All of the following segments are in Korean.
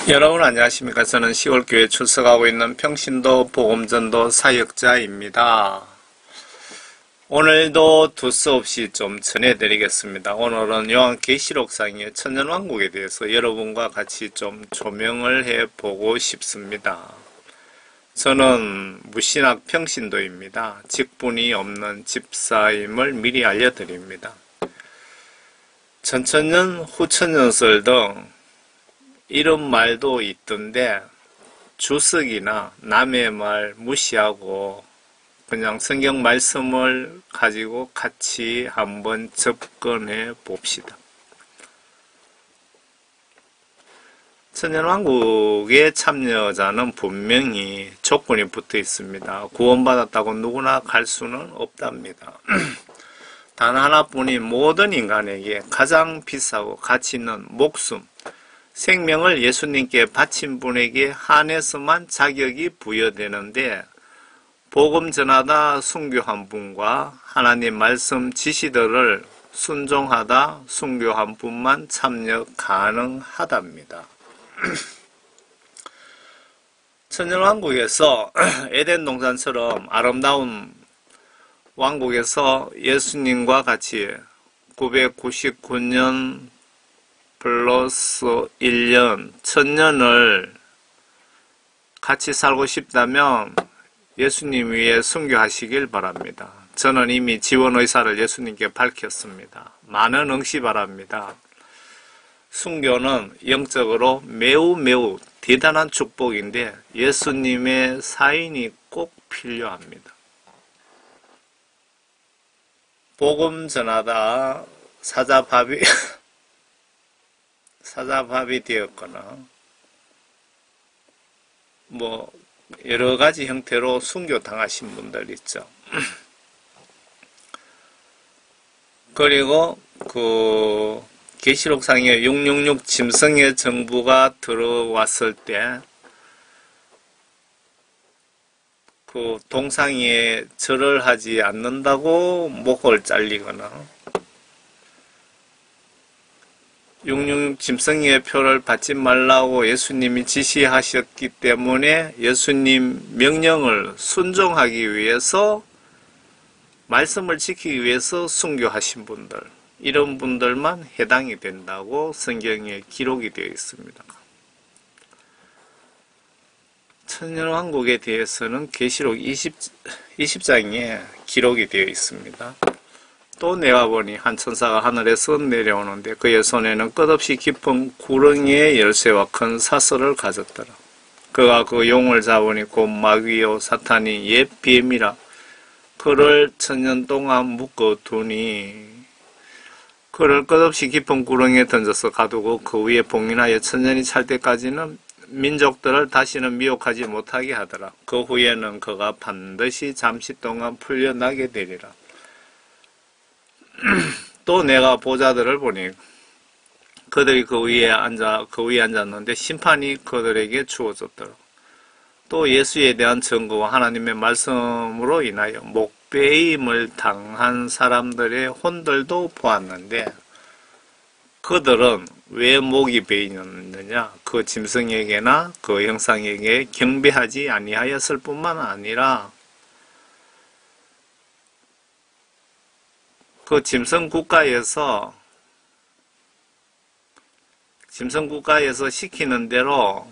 여러분 안녕하십니까? 저는 시골교회 출석하고 있는 평신도 복음전도 사역자입니다. 오늘도 두서없이 좀 전해드리겠습니다. 오늘은 요한계시록상의 천년왕국에 대해서 여러분과 같이 좀 조명을 해보고 싶습니다. 저는 무신학 평신도입니다. 직분이 없는 집사임을 미리 알려드립니다. 전천년, 후천년설 등 이런 말도 있던데 주석이나 남의 말 무시하고 그냥 성경 말씀을 가지고 같이 한번 접근해 봅시다. 천년왕국의 참여자는 분명히 조건이 붙어 있습니다. 구원받았다고 누구나 갈 수는 없답니다. 단 하나뿐인 모든 인간에게 가장 비싸고 가치 있는 목숨, 생명을 예수님께 바친 분에게 한해서만 자격이 부여되는데 복음 전하다 순교한 분과 하나님 말씀 지시들을 순종하다 순교한 분만 참여 가능하답니다. 천년왕국에서 에덴 동산처럼 아름다운 왕국에서 예수님과 같이 999년 플러스 1년, 1000년을 같이 살고 싶다면 예수님 위에 순교하시길 바랍니다. 저는 이미 지원 의사를 예수님께 밝혔습니다. 많은 응시 바랍니다. 순교는 영적으로 매우 대단한 축복인데 예수님의 사인이 꼭 필요합니다. 복음 전하다 사자밥이 되었거나 여러 가지 형태로 순교 당하신 분들 있죠. 그리고 계시록상에 666 짐승의 정부가 들어왔을 때 동상에 절을 하지 않는다고 목을 잘리거나 666 짐승의 표를 받지 말라고 예수님이 지시하셨기 때문에 예수님 명령을 순종하기 위해서 말씀을 지키기 위해서 순교하신 분들, 이런 분들만 해당이 된다고 성경에 기록이 되어 있습니다. 천년왕국에 대해서는 계시록 20장에 기록이 되어 있습니다. 또 내가 보니 한 천사가 하늘에서 내려오는데 그의 손에는 끝없이 깊은 구렁이의 열쇠와 큰 사슬을 가졌더라. 그가 그 용을 잡으니 곧 마귀요 사탄이 옛 뱀이라 그를 1000년 동안 묶어두니 그를 끝없이 깊은 구렁이에 던져서 가두고 그 위에 봉인하여 1000년이 찰 때까지는 민족들을 다시는 미혹하지 못하게 하더라. 그 후에는 그가 반드시 잠시 동안 풀려나게 되리라. 또 내가 보좌들을 보니 그들이 그 위에 앉았는데 심판이 그들에게 주어졌더라. 또 예수에 대한 증거와 하나님의 말씀으로 인하여 목배임을 당한 사람들의 혼들도 보았는데 그들은 왜 목이 베이었느냐? 그 짐승에게나 그 형상에게 경배하지 아니하였을 뿐만 아니라 그 짐승 국가에서 시키는 대로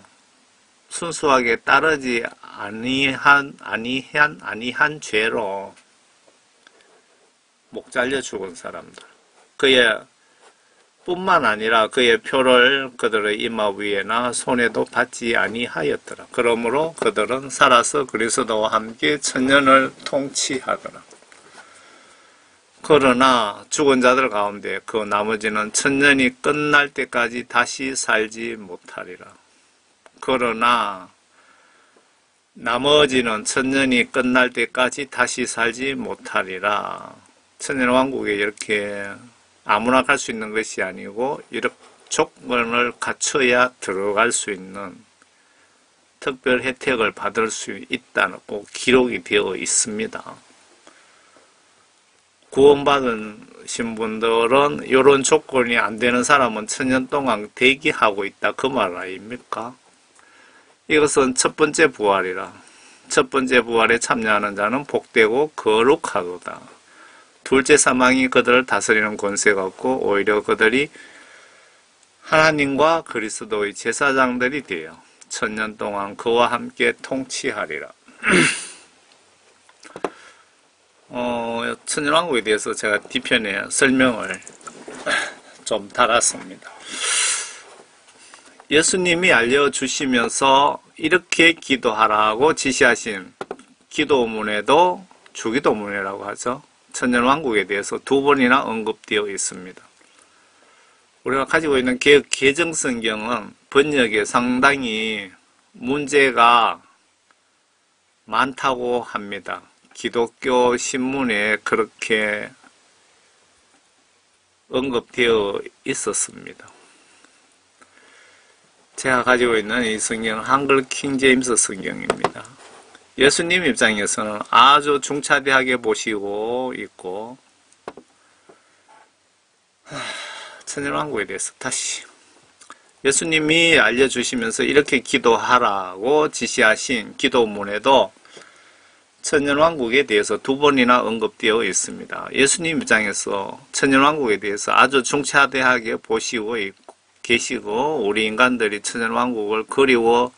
순수하게 따르지 아니한 죄로 목 잘려 죽은 사람들. 뿐만 아니라 그의 표를 그들의 이마 위에나 손에도 받지 아니하였더라. 그러므로 그들은 살아서 그리스도와 함께 천년을 통치하더라. 그러나 죽은 자들 가운데 그 나머지는 1000년이 끝날 때까지 다시 살지 못하리라. 그러나 나머지는 1000년이 끝날 때까지 다시 살지 못하리라. 천년왕국에 이렇게 아무나 갈 수 있는 것이 아니고 이렇게 조건을 갖춰야 들어갈 수 있는 특별 혜택을 받을 수 있다고 기록이 되어 있습니다. 구원받으신 분들은 이런 조건이 안 되는 사람은 천년 동안 대기하고 있다 그 말 아닙니까? 이것은 첫 번째 부활이라. 첫 번째 부활에 참여하는 자는 복되고 거룩하도다. 둘째 사망이 그들을 다스리는 권세가 없고 오히려 그들이 하나님과 그리스도의 제사장들이 되어 천년 동안 그와 함께 통치하리라. 천년왕국에 대해서 제가 뒤편에 설명을 좀 달았습니다. 예수님이 알려주시면서 이렇게 기도하라고 지시하신 기도문에도 주기도문이라고 하죠. 천년왕국에 대해서 두 번이나 언급되어 있습니다. 우리가 가지고 있는 개정성경은 번역에 상당히 문제가 많다고 합니다. 기독교 신문에 그렇게 언급되어 있었습니다. 제가 가지고 있는 이 성경은 한글 킹제임스 성경입니다. 예수님 입장에서는 아주 중차대하게 보시고 있고, 천년왕국에 대해서 다시 예수님이 알려주시면서 이렇게 기도하라고 지시하신 기도문에도 천년왕국에 대해서 두 번이나 언급되어 있습니다. 예수님 입장에서 천년왕국에 대해서 아주 중차대하게 보시고 계시고, 우리 인간들이 천년왕국을 그리워하라,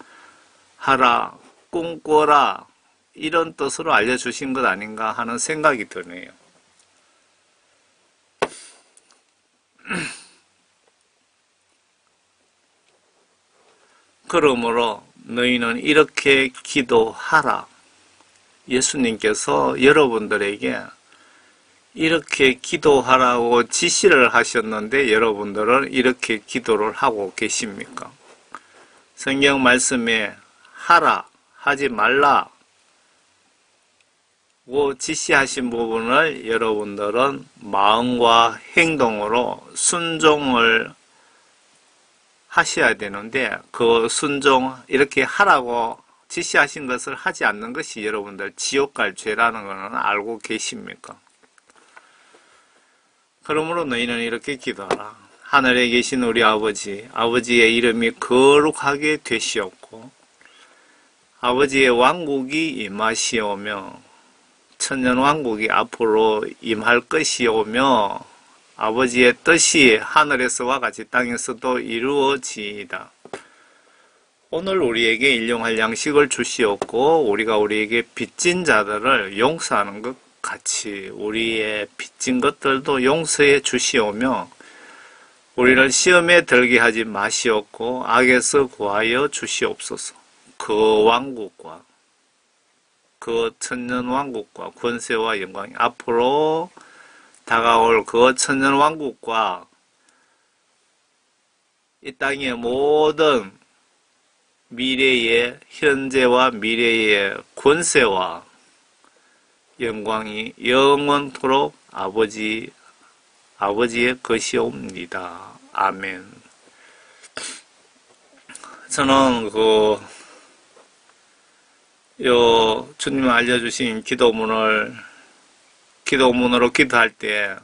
꿈꿔라, 이런 뜻으로 알려주신 것 아닌가 하는 생각이 드네요. 그러므로 너희는 이렇게 기도하라. 예수님께서 여러분들에게 이렇게 기도하라고 지시를 하셨는데 여러분들은 이렇게 기도를 하고 계십니까? 성경 말씀에 하라, 하지 말라 지시하신 부분을 여러분들은 마음과 행동으로 순종을 하셔야 되는데, 그 이렇게 하라고 지시하신 것을 하지 않는 것이 여러분들 지옥 갈 죄라는 것은 알고 계십니까? 그러므로 너희는 이렇게 기도하라. 하늘에 계신 우리 아버지, 아버지의 이름이 거룩하게 되시옵고 아버지의 왕국이 임하시오며 천년왕국이 앞으로 임할 것이오며 아버지의 뜻이 하늘에서와 같이 땅에서도 이루어지이다. 오늘 우리에게 일용할 양식을 주시옵고 우리가 우리에게 빚진 자들을 용서하는 것 같이 우리의 빚진 것들도 용서해 주시오며 우리를 시험에 들게 하지 마시옵고 악에서 구하여 주시옵소서. 그 왕국과 그 천년왕국과 권세와 영광이 앞으로 다가올 그 천년왕국과 이 땅의 모든 미래의 현재와 미래의 권세와 영광이 영원토록 아버지의 것이옵니다. 아멘. 저는 주님 알려주신 기도문으로 기도할 때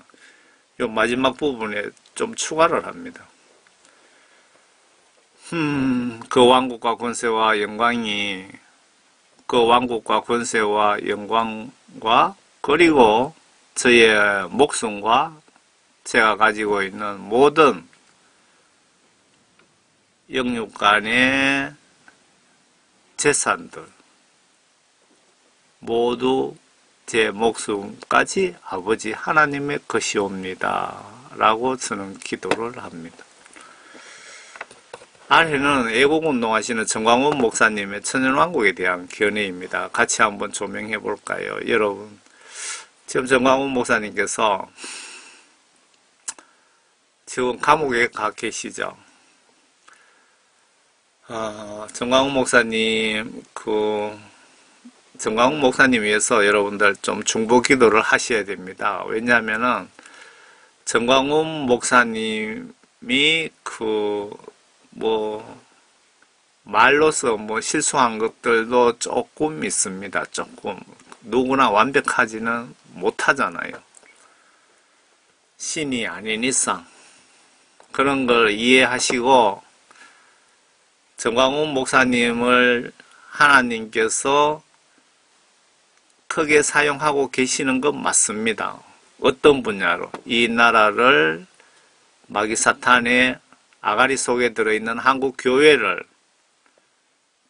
요 마지막 부분에 좀 추가를 합니다. 그 왕국과 권세와 영광이 그 왕국과 권세와 영광과 그리고 저의 목숨과 제가 가지고 있는 모든 영육간의 재산들 모두 제 목숨까지 아버지 하나님의 것이옵니다. 라고 저는 기도를 합니다. 아래는 애국운동하시는 정광훈 목사님의 천년왕국에 대한 견해입니다. 같이 한번 조명해 볼까요? 여러분, 지금 정광훈 목사님께서 지금 감옥에 가 계시죠? 정광훈 목사님 위해서 여러분들 좀 중보 기도를 하셔야 됩니다. 왜냐하면은 정광훈 목사님이 말로서 실수한 것들도 조금 있습니다. 조금. 누구나 완벽하지는 못하잖아요. 신이 아닌 이상. 그런 걸 이해하시고 정광훈 목사님을 하나님께서 크게 사용하고 계시는 건 맞습니다. 어떤 분야로? 이 나라를 마귀 사탄의 아가리 속에 들어있는 한국 교회를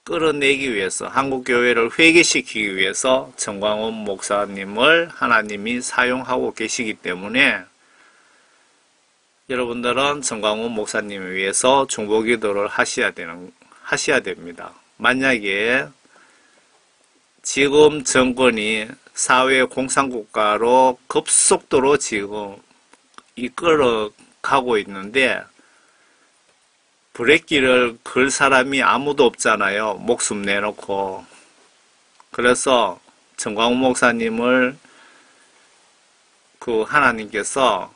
끌어내기 위해서, 한국 교회를 회개시키기 위해서 정광훈 목사님을 하나님이 사용하고 계시기 때문에 여러분들은 정광훈 목사님을 위해서 중보기도를 하셔야 됩니다. 만약에 지금 정권이 사회 공산국가로 급속도로 지금 이끌어가고 있는데 브레이크를 걸 사람이 아무도 없잖아요. 목숨 내놓고. 그래서 정광훈 목사님을 하나님께서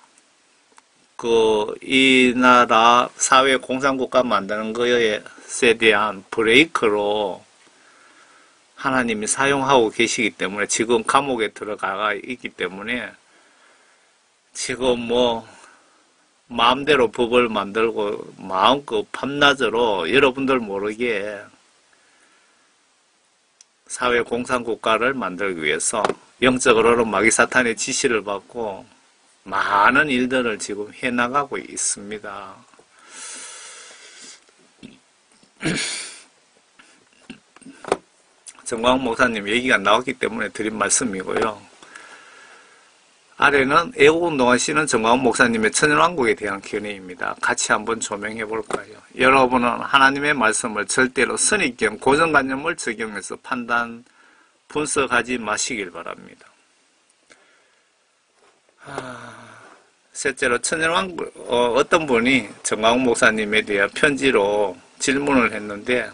이 나라 사회 공산국가 만드는 것에 대한 브레이크로 하나님이 사용하고 계시기 때문에 지금 감옥에 들어가 있기 때문에 지금 마음대로 법을 만들고 마음껏 밤낮으로 여러분들 모르게 사회 공산국가를 만들기 위해서 영적으로는 마귀 사탄의 지시를 받고 많은 일들을 지금 해나가고 있습니다. 정광훈 목사님 얘기가 나왔기 때문에 드린 말씀이고요. 아래는 애국운동하시는 정광훈 목사님의 천연왕국에 대한 견해입니다. 같이 한번 조명해 볼까요? 여러분은 하나님의 말씀을 절대로 선입견, 고정관념을 적용해서 판단, 분석하지 마시길 바랍니다. 셋째로 천연왕국, 어떤 분이 정광훈 목사님에 대한 편지로 질문을 했는데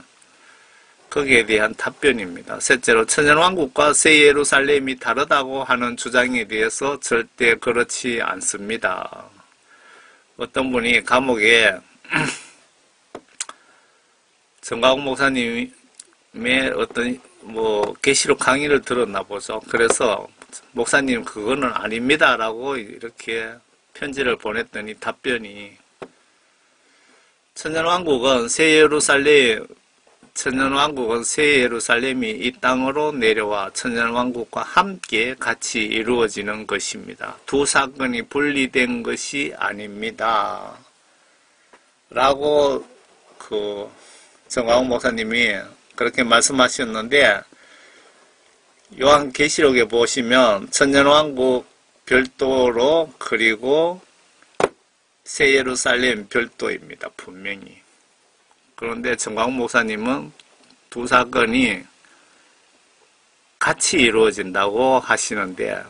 거기에 대한 답변입니다. 셋째로 천연왕국과 새 예루살렘이 다르다고 하는 주장에 대해서 절대 그렇지 않습니다. 어떤 분이 감옥에 정광훈 목사님의 어떤 계시록 강의를 들었나 보죠. 그래서 목사님 그거는 아닙니다 라고 이렇게 편지를 보냈더니 답변이 천연왕국은 새 예루살렘이 이 땅으로 내려와 천연왕국과 함께 같이 이루어지는 것입니다. 두 사건이 분리된 것이 아닙니다. 라고 정광훈 목사님이 그렇게 말씀하셨는데 요한계시록에 보시면 천년왕국 별도로 그리고 새 예루살렘 별도입니다. 분명히. 그런데 정광훈 목사님은 두 사건이 같이 이루어진다고 하시는데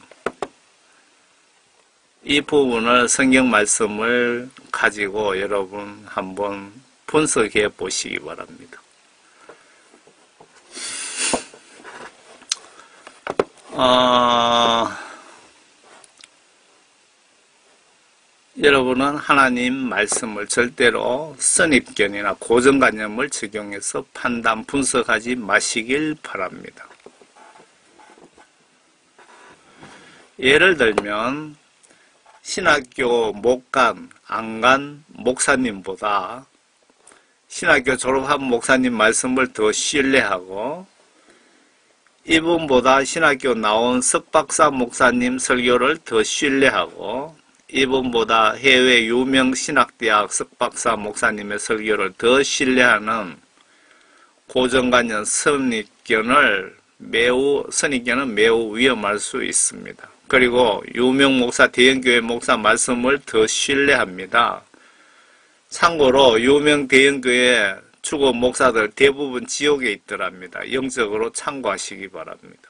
이 부분을 성경 말씀을 가지고 여러분 한번 분석해 보시기 바랍니다. 여러분은 하나님 말씀을 절대로 선입견이나 고정관념을 적용해서 판단, 분석하지 마시길 바랍니다. 예를 들면 신학교 못 간, 안 간 목사님보다 신학교 졸업한 목사님 말씀을 더 신뢰하고 이분보다 신학교 나온 석박사 목사님 설교를 더 신뢰하고 이분보다 해외 유명 신학대학 석박사 목사님의 설교를 더 신뢰하는 고정관념 선입견은 매우 위험할 수 있습니다. 그리고 유명 목사, 대형교회 목사 말씀을 더 신뢰합니다. 참고로 유명 대형교회 축원 목사들 대부분 지옥에 있더랍니다. 영적으로 참고하시기 바랍니다.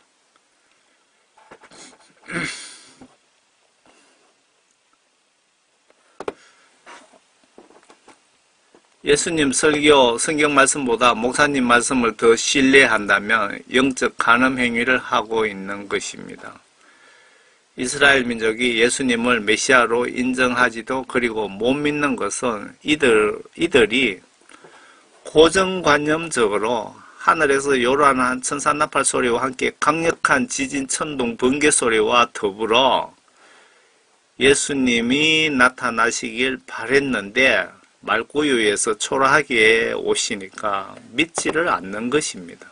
예수님 설교, 성경 말씀보다 목사님 말씀을 더 신뢰한다면 영적 간음 행위를 하고 있는 것입니다. 이스라엘 민족이 예수님을 메시아로 인정하지도 그리고 못 믿는 것은 이들이 고정관념적으로 하늘에서 요란한 천사나팔 소리와 함께 강력한 지진, 천둥, 번개 소리와 더불어 예수님이 나타나시길 바랬는데 말구유에서 초라하게 오시니까 믿지를 않는 것입니다.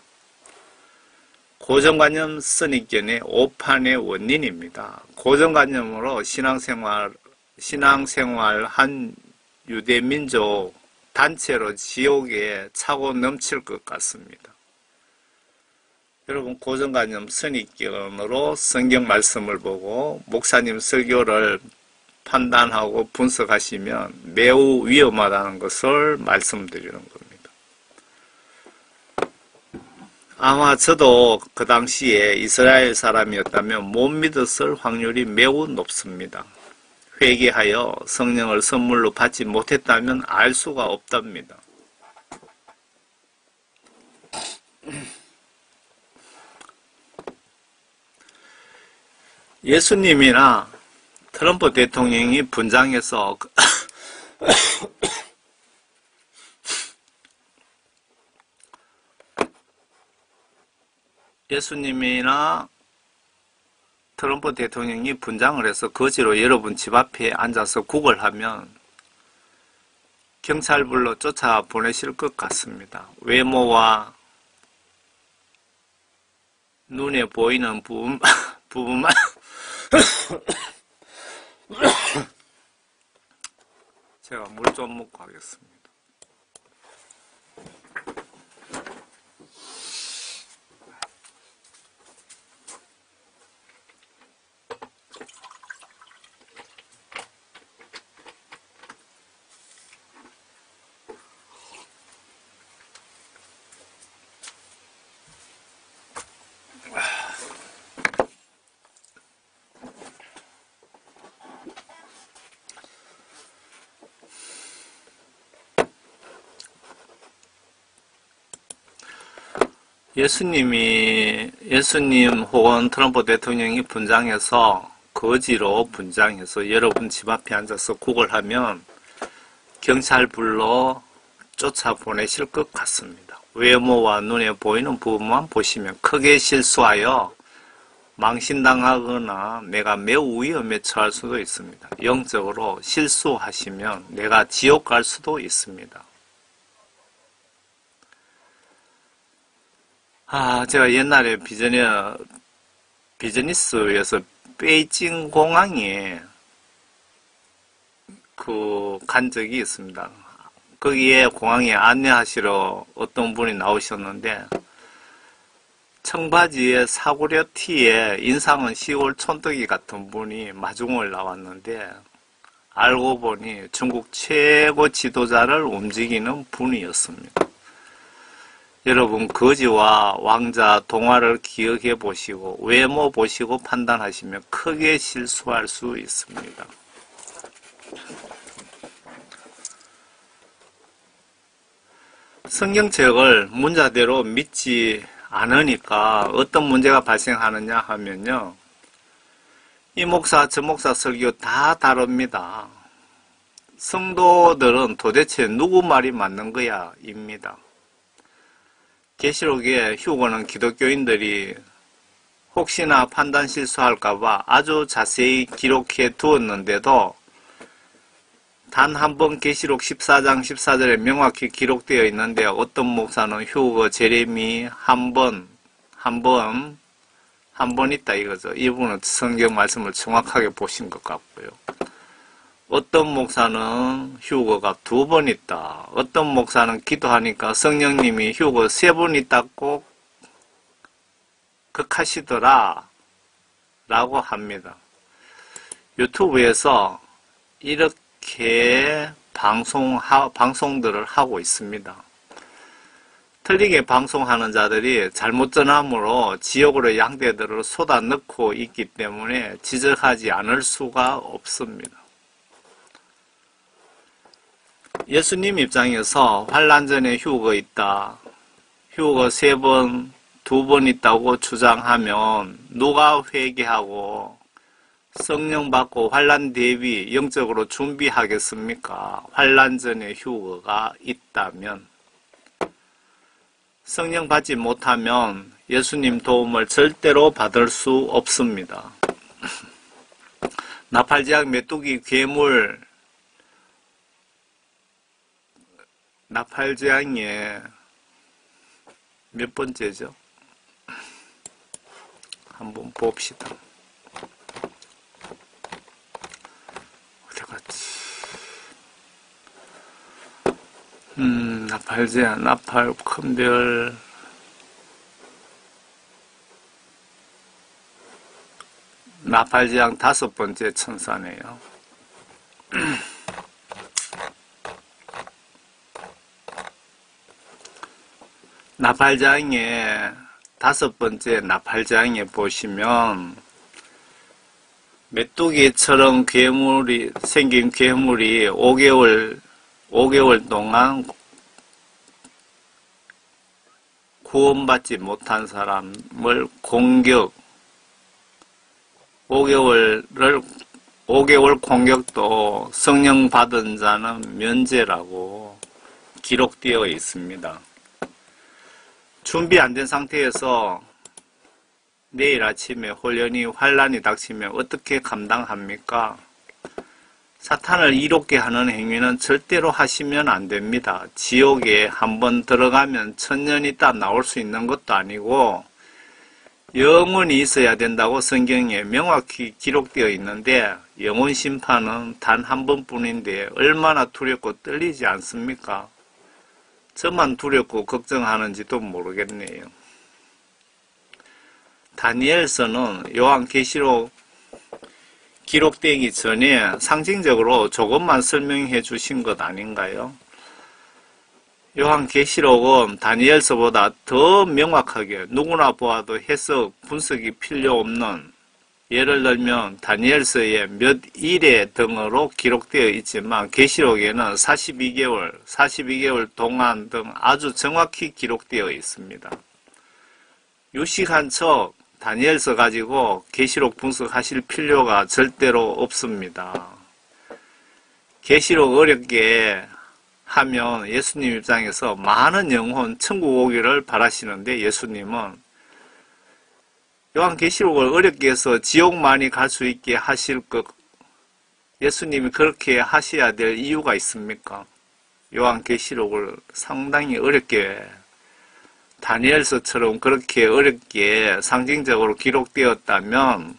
고정관념 선입견의 오판의 원인입니다. 고정관념으로 신앙생활한 유대민족 단체로 지옥에 차고 넘칠 것 같습니다. 여러분, 고정관념 선입견으로 성경 말씀을 보고 목사님 설교를 판단하고 분석하시면 매우 위험하다는 것을 말씀드리는 겁니다. 아마 저도 그 당시에 이스라엘 사람이었다면 못 믿었을 확률이 매우 높습니다. 회개하여 성령을 선물로 받지 못했다면 알 수가 없답니다. 예수님이나 트럼프 대통령이 분장해서 예수님이나 트럼프 대통령이 분장을 해서 거지로 여러분 집 앞에 앉아서 구걸하면 경찰 불러 쫓아 보내실 것 같습니다. 외모와 눈에 보이는 부분만 제가 물 좀 먹고 하겠습니다. 예수님 혹은 트럼프 대통령이 분장해서 거지로 분장해서 여러분 집 앞에 앉아서 구걸하면 경찰 불러 쫓아 보내실 것 같습니다. 외모와 눈에 보이는 부분만 보시면 크게 실수하여 망신당하거나 내가 매우 위험에 처할 수도 있습니다. 영적으로 실수하시면 내가 지옥 갈 수도 있습니다. 제가 옛날에 비즈니스에서 베이징 공항에 간 적이 있습니다. 거기에 공항에 안내하시러 어떤 분이 나오셨는데 청바지에 사구려 티에 인상은 시골 촌뜨기 같은 분이 마중을 나왔는데 알고 보니 중국 최고 지도자를 움직이는 분이었습니다. 여러분, 거지와 왕자 동화를 기억해 보시고 외모 보시고 판단하시면 크게 실수할 수 있습니다. 성경책을 문자대로 믿지 않으니까 어떤 문제가 발생하느냐 하면요. 이 목사 저 목사 설교 다 다릅니다. 성도들은 도대체 누구 말이 맞는 거야 입니다. 계시록에 휴거는 기독교인들이 혹시나 판단 실수할까봐 아주 자세히 기록해 두었는데도 단 한 번 계시록 14장 14절에 명확히 기록되어 있는데 어떤 목사는 휴거 제레미 한 번 있다 이거죠. 이분은 성경 말씀을 정확하게 보신 것 같고요. 어떤 목사는 휴거가 2번 있다. 어떤 목사는 기도하니까 성령님이 휴거 3번 있다고 극하시더라 라고 합니다. 유튜브에서 이렇게 방송들을 하고 있습니다. 틀리게 방송하는 자들이 잘못 전함으로 지옥으로 양떼들을 쏟아넣고 있기 때문에 지적하지 않을 수가 없습니다. 예수님 입장에서 환난 전에 휴거 있다. 휴거 3번, 2번 있다고 주장하면 누가 회개하고 성령 받고 환난 대비 영적으로 준비하겠습니까? 환난 전에 휴거가 있다면 성령 받지 못하면 예수님 도움을 절대로 받을 수 없습니다. 나팔지악 메뚜기 괴물 나팔재앙의 몇 번째죠? 한번 봅시다. 어디 갔지? 나팔재앙, 나팔, 큰별. 나팔재앙 5번째 천사네요. 나팔재앙의 5번째 나팔재앙에 보시면 메뚜기처럼 생긴 괴물이 5개월 동안 구원받지 못한 사람을 공격, 5개월 공격도 성령 받은 자는 면제라고 기록되어 있습니다. 준비 안 된 상태에서 내일 아침에 혼련히 환란이 닥치면 어떻게 감당합니까? 사탄을 이롭게 하는 행위는 절대로 하시면 안 됩니다. 지옥에 한번 들어가면 천년 있다 나올 수 있는 것도 아니고 영원히 있어야 된다고 성경에 명확히 기록되어 있는데 영원 심판은 단 한 번뿐인데 얼마나 두렵고 떨리지 않습니까? 저만 두렵고 걱정하는지도 모르겠네요. 다니엘서는 요한계시록 기록되기 전에 상징적으로 조금만 설명해 주신 것 아닌가요? 요한계시록은 다니엘서보다 더 명확하게 누구나 보아도 해석, 분석이 필요 없는, 예를 들면 다니엘서에 몇 일의 등으로 기록되어 있지만 계시록에는 42개월 동안 등 아주 정확히 기록되어 있습니다. 유식한 척 다니엘서 가지고 계시록 분석하실 필요가 절대로 없습니다. 계시록 어렵게 하면 예수님 입장에서 많은 영혼 천국 오기를 바라시는데 예수님은 요한계시록을 어렵게 해서 지옥 많이 갈 수 있게 하실 것, 예수님이 그렇게 하셔야 될 이유가 있습니까? 요한계시록을 상당히 어렵게 다니엘서처럼 그렇게 어렵게 상징적으로 기록되었다면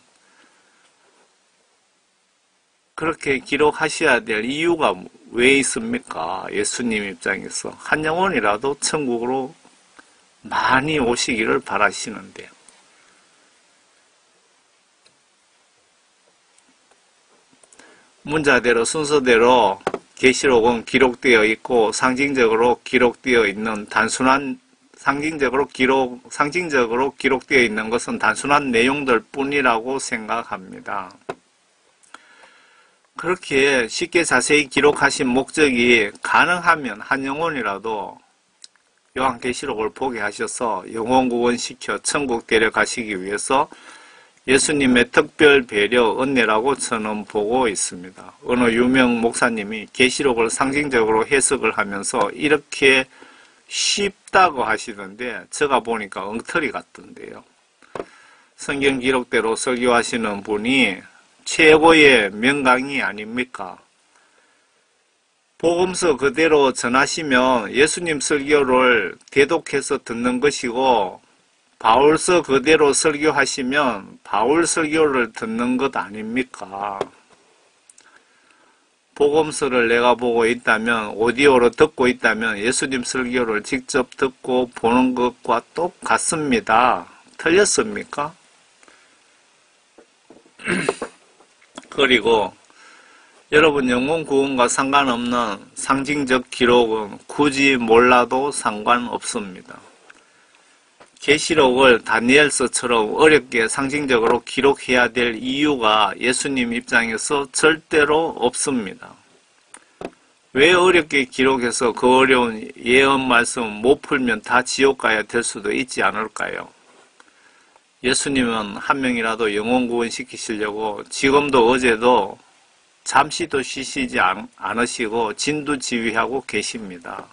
그렇게 기록하셔야 될 이유가 왜 있습니까? 예수님 입장에서 한 영혼이라도 천국으로 많이 오시기를 바라시는데 문자대로 순서대로 계시록은 기록되어 있고 상징적으로 기록되어 있는 상징적으로 기록되어 있는 것은 단순한 내용들 뿐이라고 생각합니다. 그렇게 쉽게 자세히 기록하신 목적이 가능하면 한 영혼이라도 요한계시록을 보게 하셔서 영혼 구원시켜 천국 데려가시기 위해서 예수님의 특별 배려 은혜라고 저는 보고 있습니다. 어느 유명 목사님이 계시록을 상징적으로 해석을 하면서 이렇게 쉽다고 하시던데 제가 보니까 엉터리 같던데요. 성경 기록대로 설교하시는 분이 최고의 명강이 아닙니까? 복음서 그대로 전하시면 예수님 설교를 대독해서 듣는 것이고 바울서 그대로 설교하시면 바울 설교를 듣는 것 아닙니까? 복음서를 내가 보고 있다면, 오디오로 듣고 있다면 예수님 설교를 직접 듣고 보는 것과 똑같습니다. 틀렸습니까? 그리고 여러분 영혼 구원과 상관없는 상징적 기록은 굳이 몰라도 상관없습니다. 계시록을 다니엘서처럼 어렵게 상징적으로 기록해야 될 이유가 예수님 입장에서 절대로 없습니다. 왜 어렵게 기록해서 그 어려운 예언 말씀 못 풀면 다 지옥 가야 될 수도 있지 않을까요? 예수님은 한 명이라도 영혼 구원시키시려고 지금도 어제도 잠시도 쉬시지 않으시고 진두지휘하고 계십니다.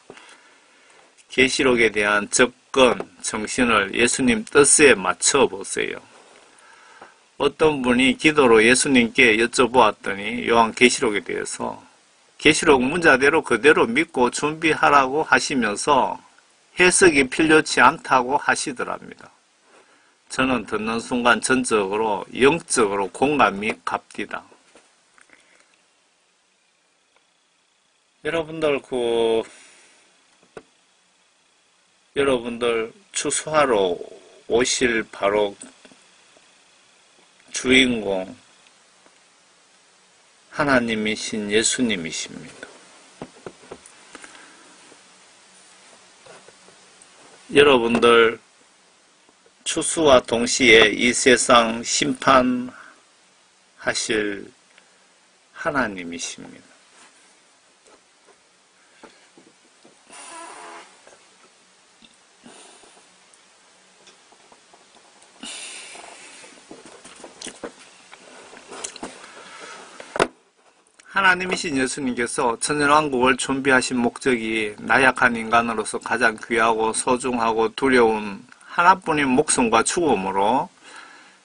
계시록에 대한 접근, 정신을 예수님 뜻에 맞춰 보세요. 어떤 분이 기도로 예수님께 여쭤보았더니 요한계시록에 대해서 계시록 문자대로 그대로 믿고 준비하라고 하시면서 해석이 필요치 않다고 하시더랍니다. 저는 듣는 순간 전적으로 영적으로 공감이 갑디다. 여러분들 추수하러 오실 바로 주인공 하나님이신 예수님이십니다. 여러분들 추수와 동시에 이 세상 심판하실 하나님이십니다. 하나님이신 예수님께서 천년왕국을 준비하신 목적이 나약한 인간으로서 가장 귀하고 소중하고 두려운 하나뿐인 목숨과 죽음으로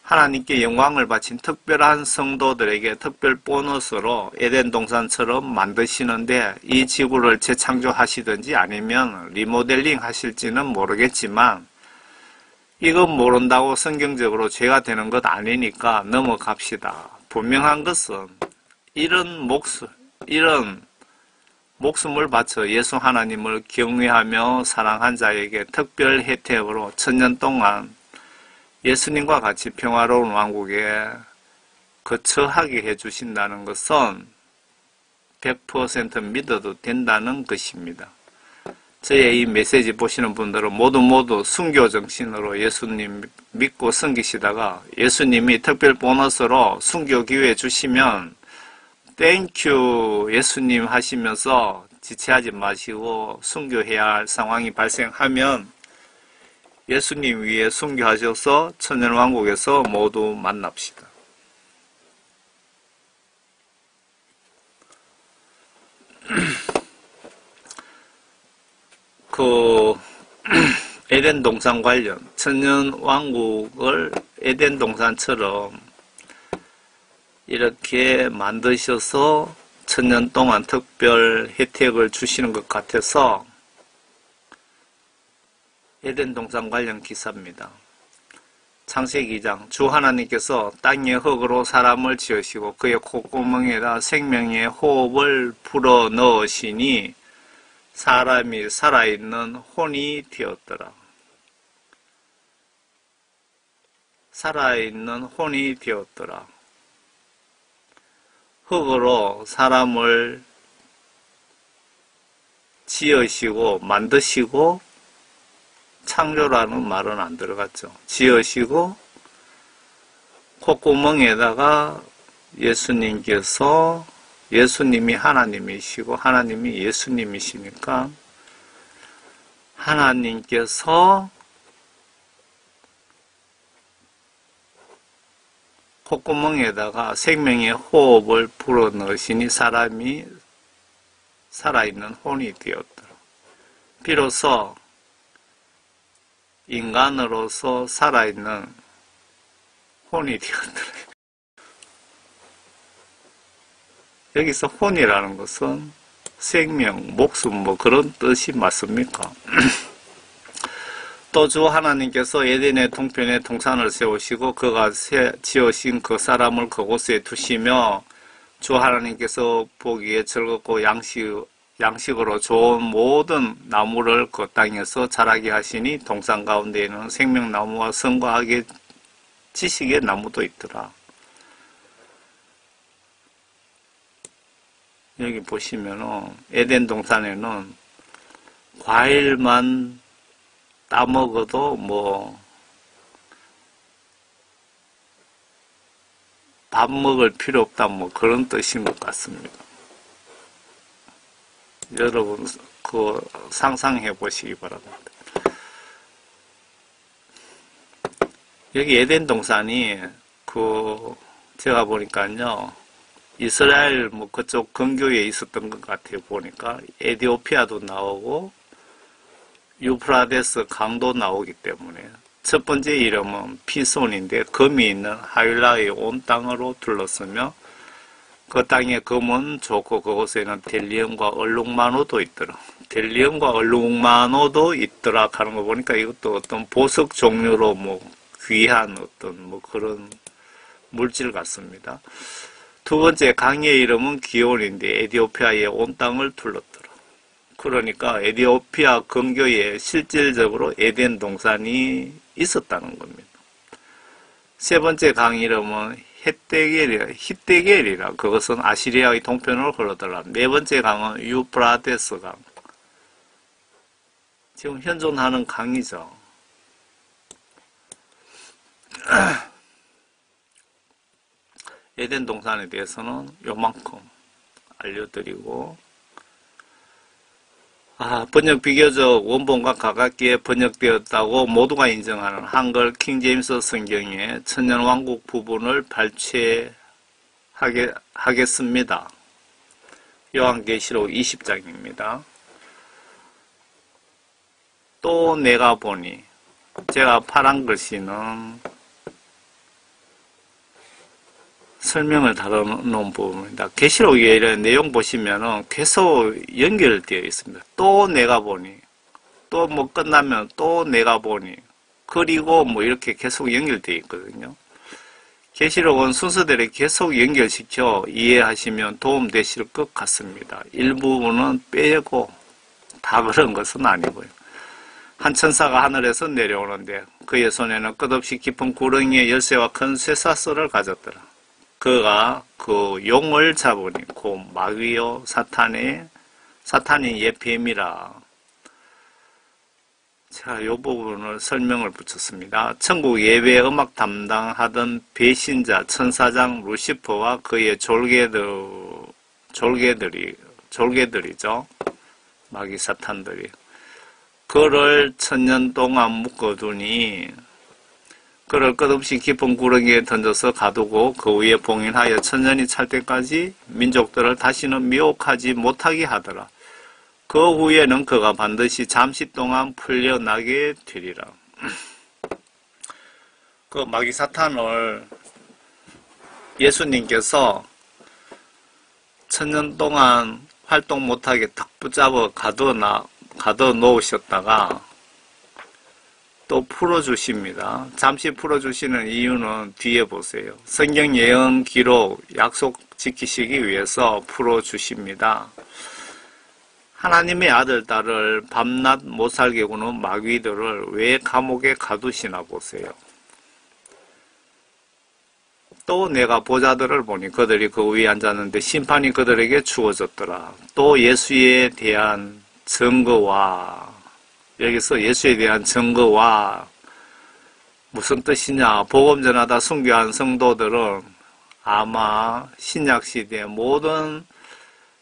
하나님께 영광을 바친 특별한 성도들에게 특별 보너스로 에덴 동산처럼 만드시는데 이 지구를 재창조하시든지 아니면 리모델링 하실지는 모르겠지만 이건 모른다고 성경적으로 죄가 되는 것 아니니까 넘어갑시다. 분명한 것은 이런 목숨을 바쳐 예수 하나님을 경외하며 사랑한 자에게 특별 혜택으로 천년 동안 예수님과 같이 평화로운 왕국에 거처하게 해주신다는 것은 100% 믿어도 된다는 것입니다. 저의 이 메시지 보시는 분들은 모두 순교 정신으로 예수님 믿고 섬기시다가 예수님이 특별 보너스로 순교 기회 주시면 땡큐 예수님 하시면서 지체하지 마시고 순교해야 할 상황이 발생하면 예수님 위에 순교하셔서 천년왕국에서 모두 만납시다. 에덴 동산 관련 천년왕국을 에덴 동산처럼 이렇게 만드셔서 천년 동안 특별 혜택을 주시는 것 같아서 에덴 동산 관련 기사입니다. 창세기 2장 주 하나님께서 땅의 흙으로 사람을 지으시고 그의 콧구멍에다 생명의 호흡을 불어 넣으시니 사람이 살아있는 혼이 되었더라. 살아있는 혼이 되었더라. 흙으로 사람을 지으시고 만드시고 창조라는 말은 안 들어갔죠. 지으시고 콧구멍에다가 예수님이 하나님이시고 하나님이 예수님이시니까 하나님께서 콧구멍에다가 생명의 호흡을 불어넣으시니 사람이 살아있는 혼이 되었더라. 비로소 인간으로서 살아있는 혼이 되었더라. 여기서 혼이라는 것은 생명, 목숨 뭐 그런 뜻이 맞습니까? 또 주 하나님께서 에덴의 동편에 동산을 세우시고 그가 지으신 그 사람을 그곳에 두시며 주 하나님께서 보기에 즐겁고 양식으로 좋은 모든 나무를 그 땅에서 자라게 하시니 동산 가운데에는 생명나무와 선과하게 지식의 나무도 있더라. 여기 보시면은 에덴 동산에는 과일만 따먹어도 밥 먹을 필요 없다 그런 뜻인 것 같습니다. 여러분 상상해 보시기 바랍니다. 여기 에덴 동산이 제가 보니까요 이스라엘 그쪽 근교에 있었던 것 같아요. 보니까 에티오피아도 나오고 유프라데스 강도 나오기 때문에 첫 번째 이름은 피손인데 금이 있는 하윌라의 온 땅으로 둘러서며 그 땅에 금은 좋고 그곳에는 델리움과 얼룩만호도 있더라. 델리움과 얼룩만호도 있더라 하는 거 보니까 이것도 어떤 보석 종류로 뭐 귀한 어떤 뭐 그런 물질 같습니다. 두 번째 강의 이름은 기온인데 에디오피아의 온 땅을 둘렀더라. 그러니까 에디오피아 근교에 실질적으로 에덴 동산이 있었다는 겁니다. 세 번째 강 이름은 히데겔이라 그것은 아시리아의 동편으로 흐르더라. 네 번째 강은 유프라데스 강. 지금 현존하는 강이죠. 에덴 동산에 대해서는 요만큼 알려드리고, 번역 비교적 원본과 가깝게 번역되었다고 모두가 인정하는 한글 킹제임스 성경의 천년왕국 부분을 발췌하겠습니다. 요한계시록 20장입니다. 또 내가 보니, 제가 파란 글씨는 설명을 다뤄놓은 부분입니다. 계시록에 이런 내용 보시면은 계속 연결되어 있습니다. 또 내가 보니, 또 뭐 끝나면 또 내가 보니, 그리고 뭐 이렇게 계속 연결되어 있거든요. 계시록은 순서대로 계속 연결시켜 이해하시면 도움되실 것 같습니다. 일부분은 빼고 다 그런 것은 아니고요. 한 천사가 하늘에서 내려오는데 그의 손에는 끝없이 깊은 구렁이의 열쇠와 큰 쇠사슬을 가졌더라. 그가 그 용을 잡으니 그 마귀요 사탄이 옛 뱀이라. 자, 이 부분을 설명을 붙였습니다. 천국 예배 음악 담당하던 배신자 천사장 루시퍼와 그의 졸개들이죠. 마귀 사탄들이. 그를 1000년 동안 묶어두니 그를 끝없이 깊은 구렁이에 던져서 가두고 그 위에 봉인하여 1000년이 찰 때까지 민족들을 다시는 미혹하지 못하게 하더라. 그 후에는 그가 반드시 잠시 동안 풀려나게 되리라. 그 마귀 사탄을 예수님께서 1000년 동안 활동 못하게 탁 붙잡아 가둬 놓으셨다가 또 풀어주십니다. 잠시 풀어주시는 이유는 뒤에 보세요. 성경 예언 기록 약속 지키시기 위해서 풀어주십니다. 하나님의 아들, 딸을 밤낮 못살게 구는 마귀들을 왜 감옥에 가두시나 보세요. 또 내가 보자들을 보니 그들이 그 위에 앉았는데 심판이 그들에게 주어졌더라. 또 예수에 대한 증거와 여기서 예수에 대한 증거와 무슨 뜻이냐? 복음 전하다 순교한 성도들은 아마 신약시대의 모든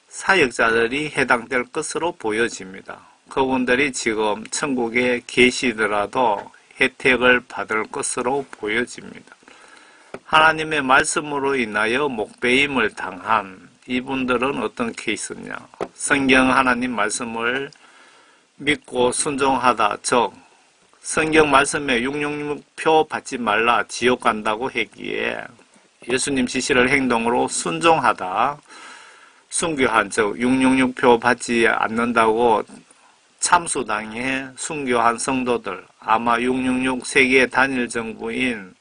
사역자들이 해당될 것으로 보여집니다. 그분들이 지금 천국에 계시더라도 혜택을 받을 것으로 보여집니다. 하나님의 말씀으로 인하여 목배임을 당한 이분들은 어떤 케이스냐? 성경 하나님 말씀을 믿고 순종하다, 즉 성경 말씀에 666표 받지 말라 지옥 간다고 했기에 예수님 지시를 행동으로 순종하다, 순교한, 즉 666표 받지 않는다고 참수당해 순교한 성도들, 아마 666 세계 단일 정부인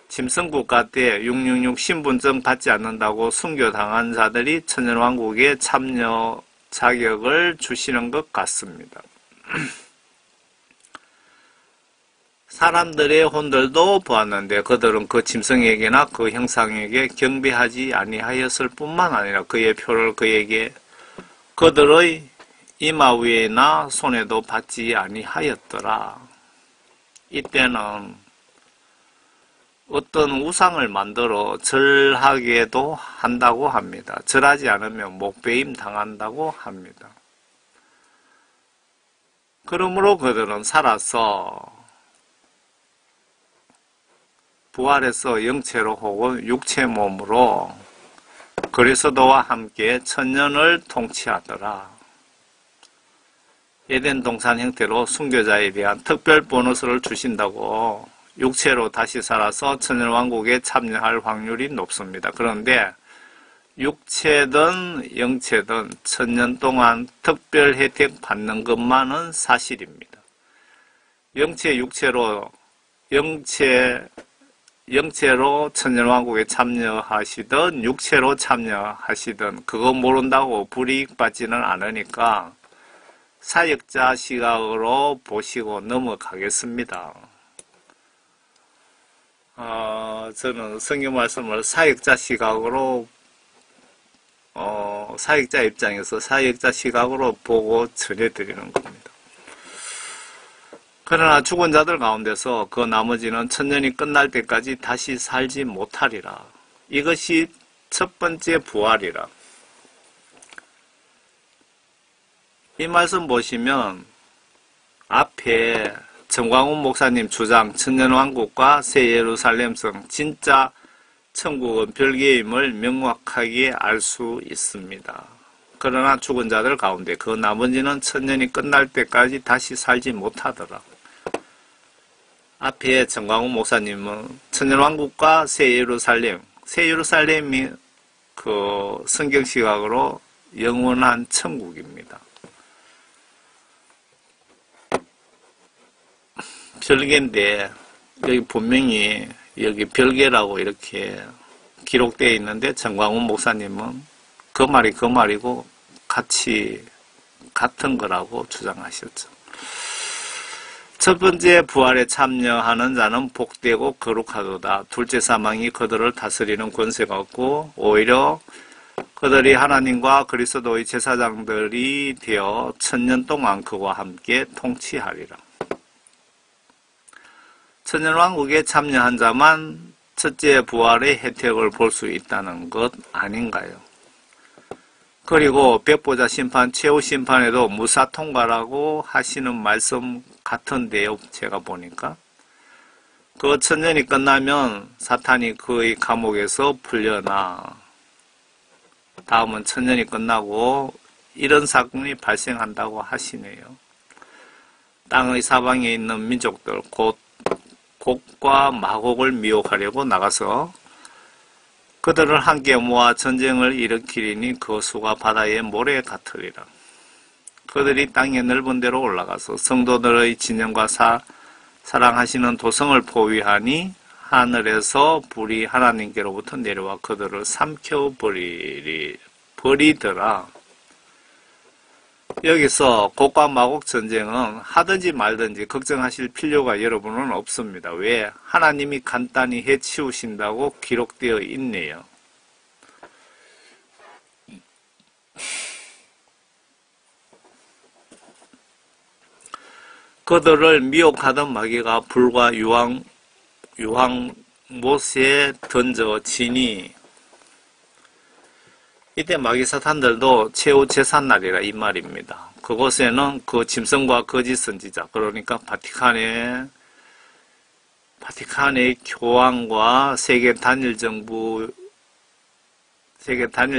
짐승국가 때 666 신분증 받지 않는다고 순교당한 자들이 천년왕국에 참여 자격을 주시는 것 같습니다. 사람들의 혼들도 보았는데 그들은 그 짐승에게나 그 형상에게 경배하지 아니하였을 뿐만 아니라 그의 표를 그들의 이마 위에나 손에도 받지 아니하였더라. 이때는 어떤 우상을 만들어 절하게도 한다고 합니다. 절하지 않으면 목배임 당한다고 합니다. 그러므로 그들은 살아서 부활해서 영체로 혹은 육체 몸으로 그리스도와 함께 천년을 통치하더라. 에덴 동산 형태로 순교자에 대한 특별 보너스를 주신다고 육체로 다시 살아서 천년왕국에 참여할 확률이 높습니다. 그런데 육체든 영체든 천년 동안 특별 혜택 받는 것만은 사실입니다. 영체, 육체로, 영체로 천년왕국에 참여하시든 육체로 참여하시든 그거 모른다고 불이익 받지는 않으니까 사역자 시각으로 보시고 넘어가겠습니다. 저는 성경 말씀을 사역자 시각으로 사역자 입장에서 사역자 시각으로 보고 전해드리는 겁니다. 그러나 죽은 자들 가운데서 그 나머지는 천년이 끝날 때까지 다시 살지 못하리라. 이것이 첫 번째 부활이라. 이 말씀 보시면 앞에 정광훈 목사님 주장 천년왕국과 새 예루살렘성 진짜 천국은 별개임을 명확하게 알 수 있습니다. 그러나 죽은 자들 가운데 그 나머지는 천년이 끝날 때까지 다시 살지 못하더라. 앞에 정광훈 목사님은 천년왕국과 새 예루살렘이 그 성경 시각으로 영원한 천국입니다. 별개인데 여기 분명히 여기 별개라고 이렇게 기록되어 있는데 정광훈 목사님은 그 말이 그 말이고 같이 같은 거라고 주장하셨죠. 첫 번째 부활에 참여하는 자는 복되고 거룩하도다. 둘째 사망이 그들을 다스리는 권세가 없고 오히려 그들이 하나님과 그리스도의 제사장들이 되어 천년 동안 그와 함께 통치하리라. 천년왕국에 참여한 자만 첫째 부활의 혜택을 볼 수 있다는 것 아닌가요? 그리고 백보자 심판, 최후 심판에도 무사 통과라고 하시는 말씀 같은데요. 제가 보니까 그 천년이 끝나면 사탄이 그의 감옥에서 풀려나 다음은 천년이 끝나고 이런 사건이 발생한다고 하시네요. 땅의 사방에 있는 민족들 곧 곡과 마곡을 미혹하려고 나가서 그들을 함께 모아 전쟁을 일으키리니 그 수가 바다의 모래 같으리라. 그들이 땅의 넓은 데로 올라가서 성도들의 진영과 사랑하시는 도성을 포위하니 하늘에서 불이 하나님께로부터 내려와 그들을 삼켜버리더라. 여기서 곡과 마곡 전쟁은 하든지 말든지 걱정하실 필요가 여러분은 없습니다. 왜? 하나님이 간단히 해치우신다고 기록되어 있네요. 그들을 미혹하던 마귀가 불과 유황못에 던져지니 이때 마귀 사탄들도 최후 제삿날이라 이 말입니다. 그곳에는 그 짐승과 거짓 선지자, 그러니까 바티칸의 교황과 세계 단일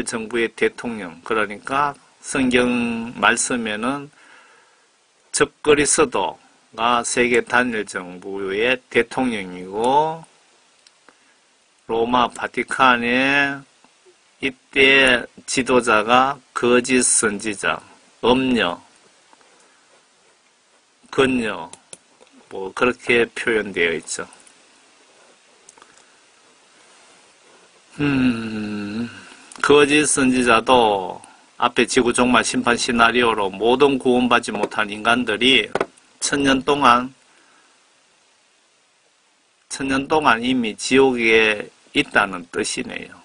정부의 대통령, 그러니까 성경 말씀에는 적그리스도가 세계 단일 정부의 대통령이고 로마 바티칸의 이때 지도자가 거짓 선지자, 음녀, 건녀, 뭐 그렇게 표현되어 있죠. 거짓 선지자도 앞에 지구 종말 심판 시나리오로 모든 구원받지 못한 인간들이 천년 동안 이미 지옥에 있다는 뜻이네요.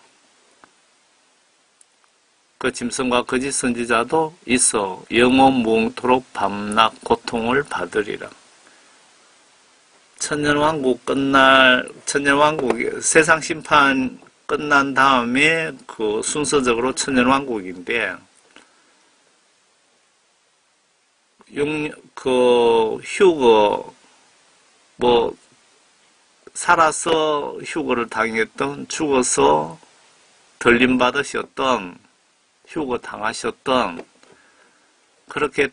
그 짐승과 거짓 선지자도 있어 영원 무궁토록 밤낮 고통을 받으리라. 천년왕국 세상 심판 끝난 다음에 그 순서적으로 천년왕국인데 휴거 살아서 휴거를 당했던 죽어서 들림받으셨던 휴거 당하셨던 그렇게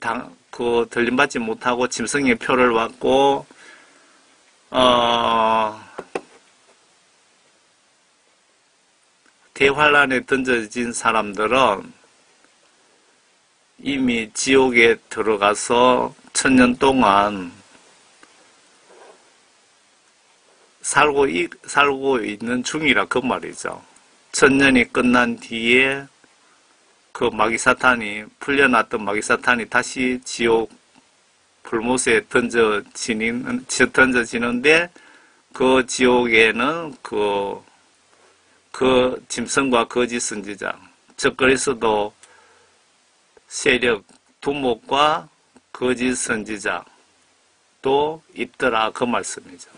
들림받지 못하고 짐승의 표를 받고 대환란에 던져진 사람들은 이미 지옥에 들어가서 1000년 동안 살고 있는 중이라 그 말이죠. 1000년이 끝난 뒤에 그 마귀사탄이, 풀려났던 마귀사탄이 다시 지옥 불못에 던져지는데, 그 지옥에는 그 짐승과 거짓 선지자, 즉 그리스도 세력, 두목과 거짓 선지자도 있더라 그 말씀이죠.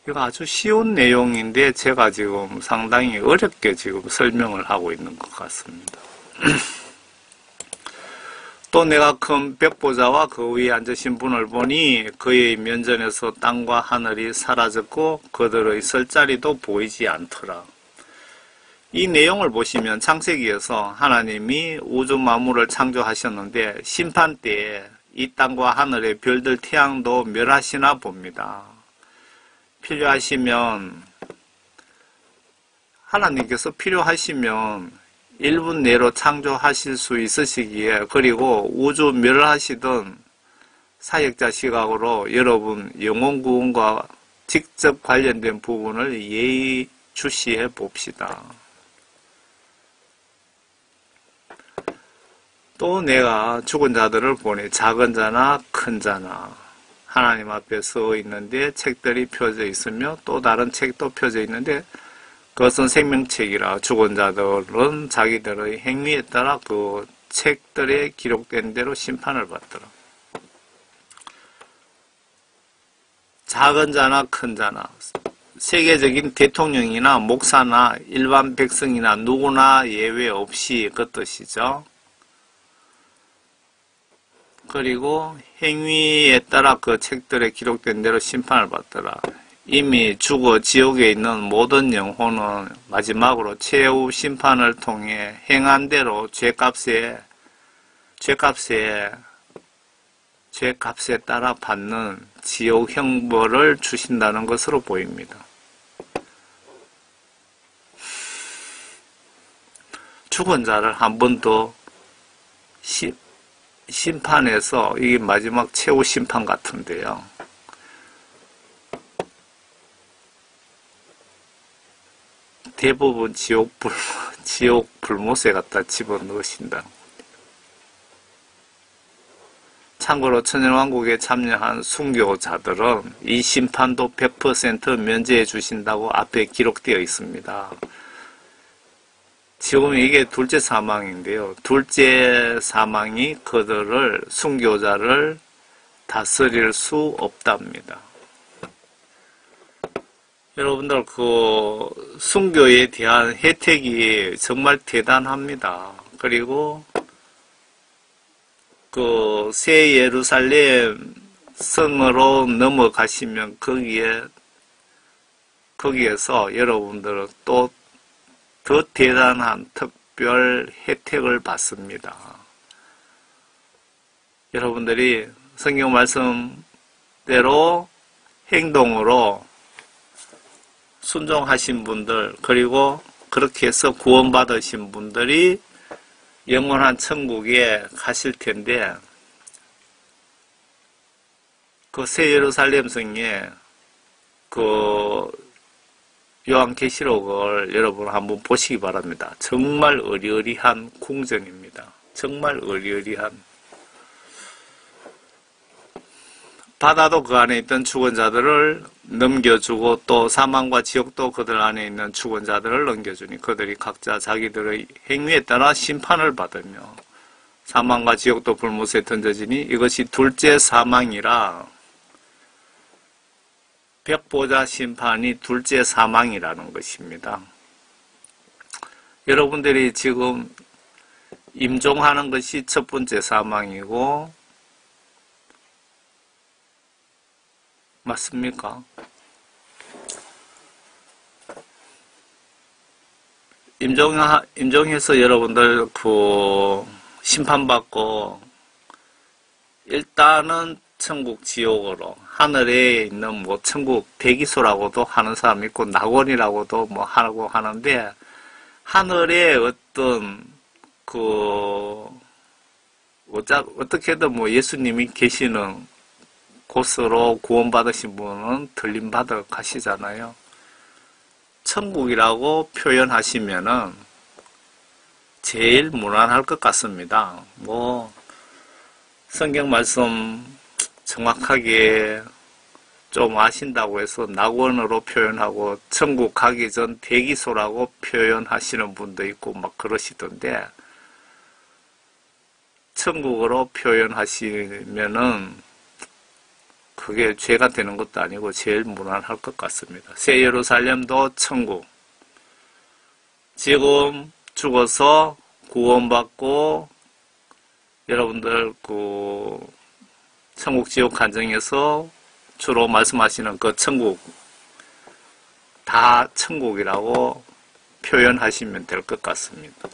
이거 아주 쉬운 내용인데 제가 지금 상당히 어렵게 지금 설명을 하고 있는 것 같습니다. 또 내가 큰 벽보좌와 그 위에 앉으신 분을 보니 그의 면전에서 땅과 하늘이 사라졌고 그들의 설 자리도 보이지 않더라. 이 내용을 보시면 창세기에서 하나님이 우주 만물을 창조하셨는데 심판 때에 이 땅과 하늘의 별들 태양도 멸하시나 봅니다. 하나님께서 필요하시면 1분 내로 창조하실 수 있으시기에, 그리고 우주 멸하시던 사역자 시각으로 여러분 영혼 구원과 직접 관련된 부분을 예의주시해 봅시다. 또 내가 죽은 자들을 보니 작은 자나 큰 자나 하나님 앞에 서 있는데 책들이 펴져 있으며 또 다른 책도 펴져 있는데 그것은 생명책이라 죽은 자들은 자기들의 행위에 따라 그 책들에 기록된 대로 심판을 받더라. 작은 자나 큰 자나, 세계적인 대통령이나 목사나 일반 백성이나 누구나 예외 없이 그 뜻이죠. 그리고 행위에 따라 그 책들에 기록된 대로 심판을 받더라. 이미 죽어 지옥에 있는 모든 영혼은 마지막으로 최후 심판을 통해 행한 대로 죄값에 따라 받는 지옥 형벌을 주신다는 것으로 보입니다. 죽은 자를 한 번 더 심판해서 이게 마지막 최후 심판 같은데요. 대부분 지옥 불못에 갖다 집어넣으신다. 참고로 천연왕국에 참여한 순교자들은 이 심판도 100% 면제해 주신다고 앞에 기록되어 있습니다. 지금 이게 둘째 사망인데요. 둘째 사망이 그들을, 순교자를 다스릴 수 없답니다. 여러분들 그 순교에 대한 혜택이 정말 대단합니다. 그리고 그 새 예루살렘 성으로 넘어가시면 거기에서 여러분들은 또 더 대단한 특별 혜택을 받습니다. 여러분들이 성경 말씀대로 행동으로 순종하신 분들, 그리고 그렇게 해서 구원받으신 분들이 영원한 천국에 가실 텐데, 그 새 예루살렘 성에 그 요한계시록을 여러분 한번 보시기 바랍니다. 정말 의리의리한 궁전입니다. 정말 의리의리한. 바다도 그 안에 있던 죽은 자들을 넘겨주고 또 사망과 지옥도 그들 안에 있는 죽은 자들을 넘겨주니 그들이 각자 자기들의 행위에 따라 심판을 받으며 사망과 지옥도 불못에 던져지니 이것이 둘째 사망이라, 벽보좌 심판이 둘째 사망이라는 것입니다. 여러분들이 지금 임종하는 것이 첫 번째 사망이고, 맞습니까? 임종해서 여러분들 그 심판받고 일단은 천국 지옥으로 하늘에 있는 뭐 천국 대기소라고도 하는 사람 있고 낙원이라고도 뭐 하고 하는데 하늘에 어떤 어떻게든 뭐 예수님이 계시는 곳으로 구원받으신 분은 들림받아 가시잖아요. 천국이라고 표현하시면은 제일 무난할 것 같습니다. 뭐 성경 말씀 정확하게 좀 아신다고 해서 낙원으로 표현하고 천국 가기 전 대기소라고 표현하시는 분도 있고 막 그러시던데 천국으로 표현하시면은 그게 죄가 되는 것도 아니고 제일 무난할 것 같습니다. 새 예루살렘도 천국. 지금 죽어서 구원받고 여러분들 천국 지옥 간증에서 주로 말씀하시는 그 천국 다 천국이라고 표현하시면 될 것 같습니다.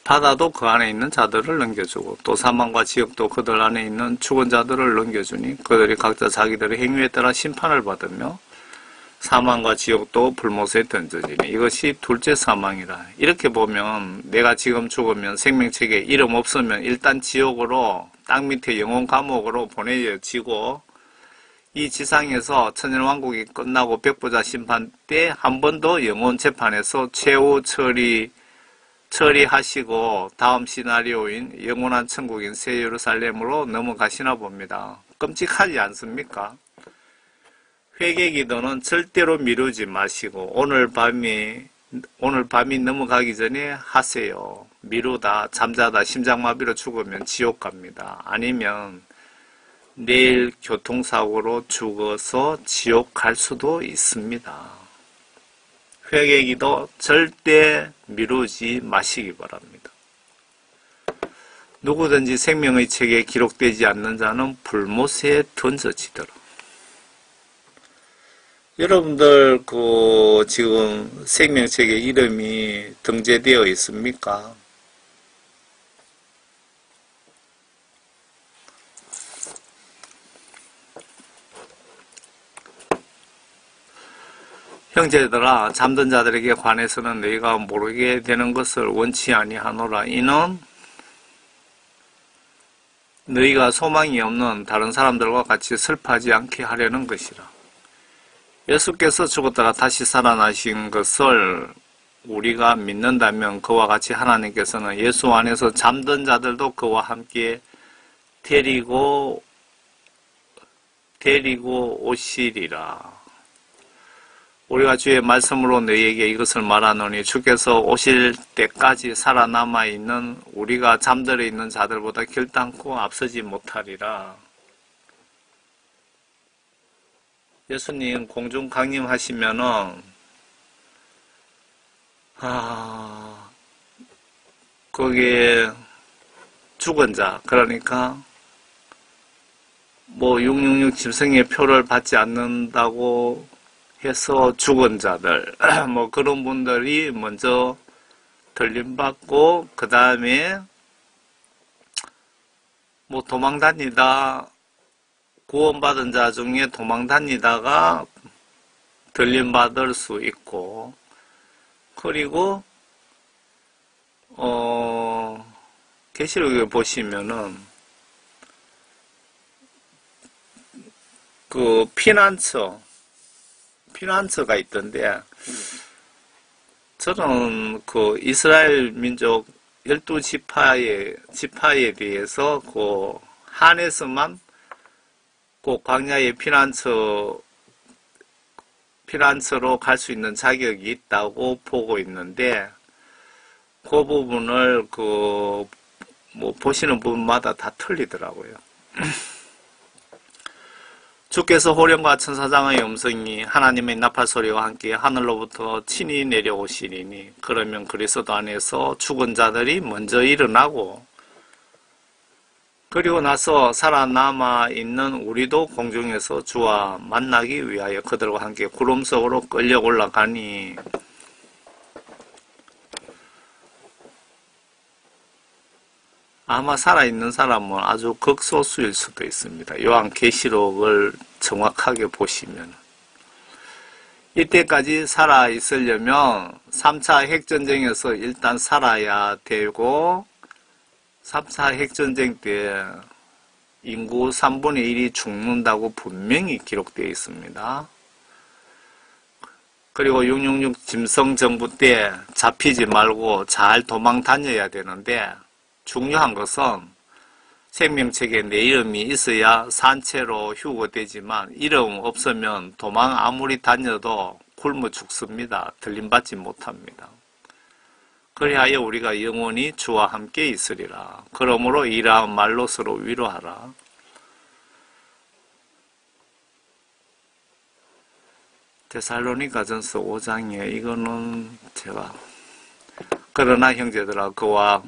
바다도 그 안에 있는 자들을 넘겨주고 또 사망과 지옥도 그들 안에 있는 죽은 자들을 넘겨주니 그들이 각자 자기들의 행위에 따라 심판을 받으며 사망과 지옥도 불못에 던져지니 이것이 둘째 사망이라. 이렇게 보면 내가 지금 죽으면 생명책에 이름 없으면 일단 지옥으로 땅 밑에 영혼 감옥으로 보내지고 이 지상에서 천년왕국이 끝나고 백보자 심판 때 한 번 더 영혼 재판에서 최후 처리하시고 다음 시나리오인 영원한 천국인 새 예루살렘으로 넘어가시나 봅니다. 끔찍하지 않습니까? 회개 기도는 절대로 미루지 마시고 오늘 밤이 넘어가기 전에 하세요. 미루다 잠자다 심장마비로 죽으면 지옥 갑니다. 아니면 내일 교통사고로 죽어서 지옥 갈 수도 있습니다. 회개 기도 절대 미루지 마시기 바랍니다. 누구든지 생명의 책에 기록되지 않는 자는 불못에 던져지더라. 여러분들 지금 생명책에 이름이 등재되어 있습니까? 형제들아 잠든 자들에게 관해서는 너희가 모르게 되는 것을 원치 아니하노라. 이는 너희가 소망이 없는 다른 사람들과 같이 슬퍼하지 않게 하려는 것이라. 예수께서 죽었다가 다시 살아나신 것을 우리가 믿는다면 그와 같이 하나님께서는 예수 안에서 잠든 자들도 그와 함께 데리고 오시리라. 우리가 주의 말씀으로 너희에게 이것을 말하노니 주께서 오실 때까지 살아남아 있는 우리가 잠들어 있는 자들보다 결단코 앞서지 못하리라. 예수님 공중 강림하시면은 거기에 죽은 자, 그러니까 뭐 666 짐승의 표를 받지 않는다고 해서 죽은 자들 뭐 그런 분들이 먼저 들림받고 그 다음에 뭐 도망다니다 구원받은 자 중에 도망다니다가 들림받을 수 있고, 그리고 계시록에 보시면은 그 피난처가 있던데, 저는 그 이스라엘 민족 12지파에 대해서 그 한에서만 그 광야의 피난처로 갈 수 있는 자격이 있다고 보고 있는데, 그 부분을 뭐 보시는 부분마다 다 틀리더라고요. 주께서 호령과 천사장의 음성이 하나님의 나팔 소리와 함께 하늘로부터 친히 내려오시리니, 그러면 그리스도 안에서 죽은 자들이 먼저 일어나고, 그리고 나서 살아남아 있는 우리도 공중에서 주와 만나기 위하여 그들과 함께 구름 속으로 끌려 올라가니, 아마 살아있는 사람은 아주 극소수일 수도 있습니다. 요한계시록을 정확하게 보시면. 이때까지 살아있으려면 3차 핵전쟁에서 일단 살아야 되고 3차 핵전쟁 때 인구 3분의 1이 죽는다고 분명히 기록되어 있습니다. 그리고 666 짐승정부 때 잡히지 말고 잘 도망 다녀야 되는데 중요한 것은 생명책에 내 이름이 있어야 산채로 휴거되지만 이름 없으면 도망 아무리 다녀도 굶어 죽습니다. 들림받지 못합니다. 그리하여 우리가 영원히 주와 함께 있으리라. 그러므로 이러한 말로 서로 위로하라. 데살로니가전서 5장에 이거는 제가 그러나 형제들아 그와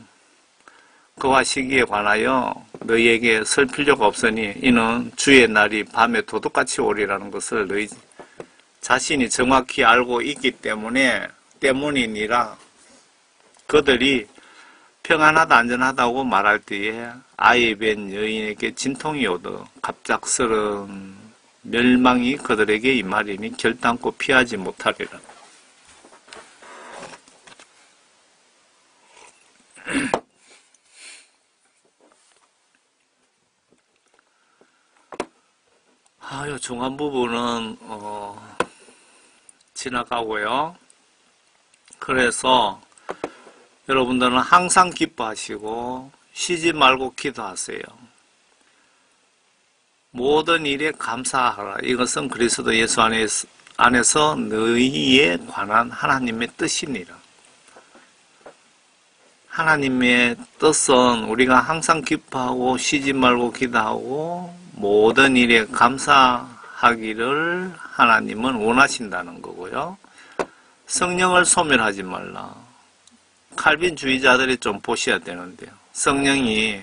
시기에 관하여 너희에게 설 필요가 없으니 이는 주의 날이 밤에 도둑같이 오리라는 것을 너희 자신이 정확히 알고 있기 때문이니라. 그들이 평안하다 안전하다고 말할 때에 아이 뵌 여인에게 진통이 오더 갑작스런 멸망이 그들에게 임하리니 결단코 피하지 못하리라. 요 중간 부분은 지나가고요. 그래서 여러분들은 항상 기뻐하시고 쉬지 말고 기도하세요. 모든 일에 감사하라. 이것은 그리스도 예수 안에서 너희에 관한 하나님의 뜻이니라. 하나님의 뜻은 우리가 항상 기뻐하고 쉬지 말고 기도하고 모든 일에 감사하기를 하나님은 원하신다는 거고요. 성령을 소멸하지 말라. 칼빈주의자들이 좀 보셔야 되는데요. 성령이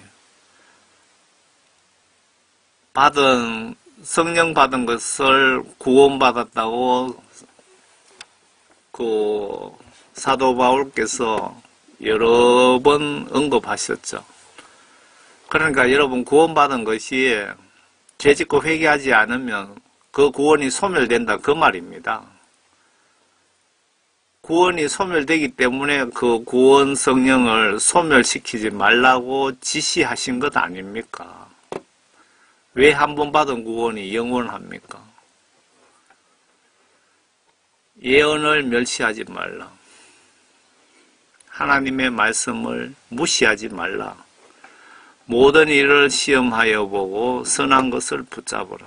성령 받은 것을 구원받았다고 사도 바울께서 여러 번 언급하셨죠. 그러니까 여러분 구원받은 것이 죄짓고 회개하지 않으면 그 구원이 소멸된다 그 말입니다. 구원이 소멸되기 때문에 그 구원 성령을 소멸시키지 말라고 지시하신 것 아닙니까? 왜 한 번 받은 구원이 영원합니까? 예언을 멸시하지 말라. 하나님의 말씀을 무시하지 말라. 모든 일을 시험하여 보고 선한 것을 붙잡으라.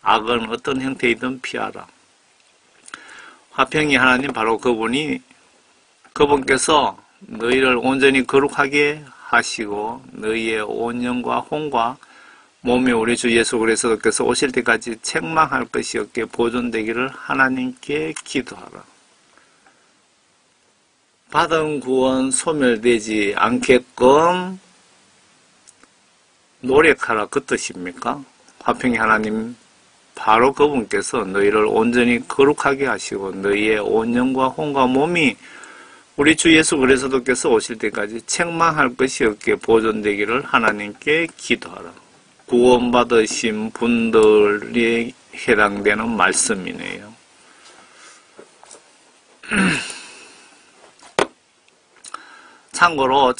악은 어떤 형태이든 피하라. 화평이 하나님 바로 그분께서 너희를 온전히 거룩하게 하시고 너희의 온 영과 혼과 몸이 우리 주 예수 그리스도께서 오실 때까지 책망할 것이 없게 보존되기를 하나님께 기도하라. 받은 구원 소멸되지 않게끔 노력하라 그 뜻입니까? 화평의 하나님 바로 그분께서 너희를 온전히 거룩하게 하시고 너희의 온 영과 혼과 몸이 우리 주 예수 그리스도께서 오실 때까지 책망할 것이 없게 보존되기를 하나님께 기도하라. 구원받으신 분들이 해당되는 말씀이네요. 참고로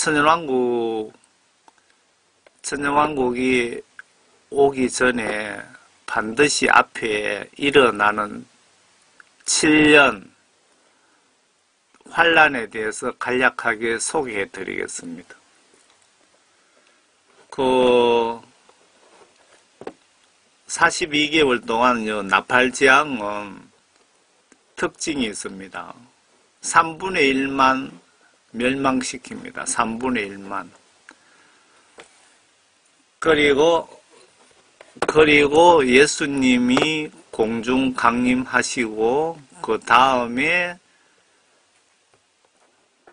천년왕국이 오기 전에 반드시 앞에 일어나는 7년 환란에 대해서 간략하게 소개해 드리겠습니다. 42개월 동안요, 나팔지향은 특징이 있습니다. 3분의 1만 멸망시킵니다. 3분의 1만. 그리고 예수님이 공중 강림하시고 그 다음에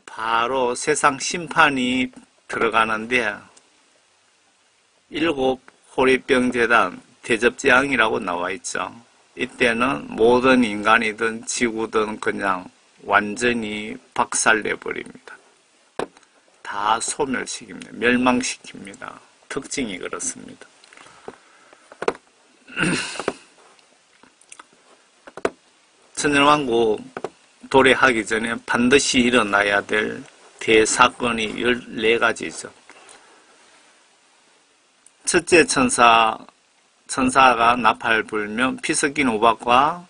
바로 세상 심판이 들어가는데 7 호리병 재단 대접재앙이라고 나와 있죠. 이때는 모든 인간이든 지구든 그냥 완전히 박살내 버립니다. 다 소멸시킵니다. 멸망시킵니다. 특징이 그렇습니다. 천년왕국 도래하기 전에 반드시 일어나야 될 대사건이 14가지죠. 첫째 천사가 나팔 불면 피 섞인 우박과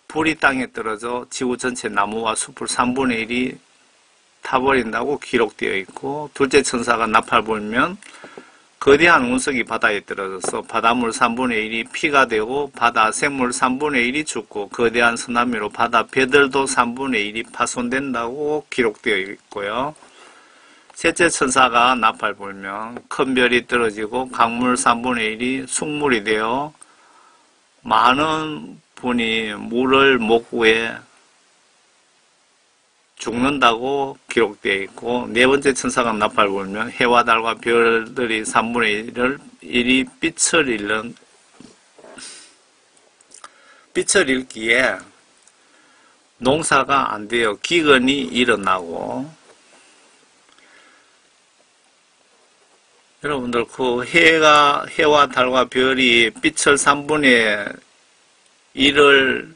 불이 땅에 떨어져 지구 전체 나무와 숲을 3분의 1이 타버린다고 기록되어 있고, 둘째 천사가 나팔 불면 거대한 운석이 바다에 떨어져서 바닷물 3분의 1이 피가 되고 바다 생물 3분의 1이 죽고 거대한 쓰나미로 바다 배들도 3분의 1이 파손된다고 기록되어 있고요. 셋째 천사가 나팔 불면 큰 별이 떨어지고 강물 3분의 1이 숙물이 되어 많은 분이 물을 못 구해 죽는다고 기록되어 있고, 네 번째 천사가 나팔 불면 해와 달과 별들이 3분의 1이 빛을 잃기에 농사가 안 되어 기근이 일어나고, 여러분들 그 해와 달과 별이 빛을 3분의 1을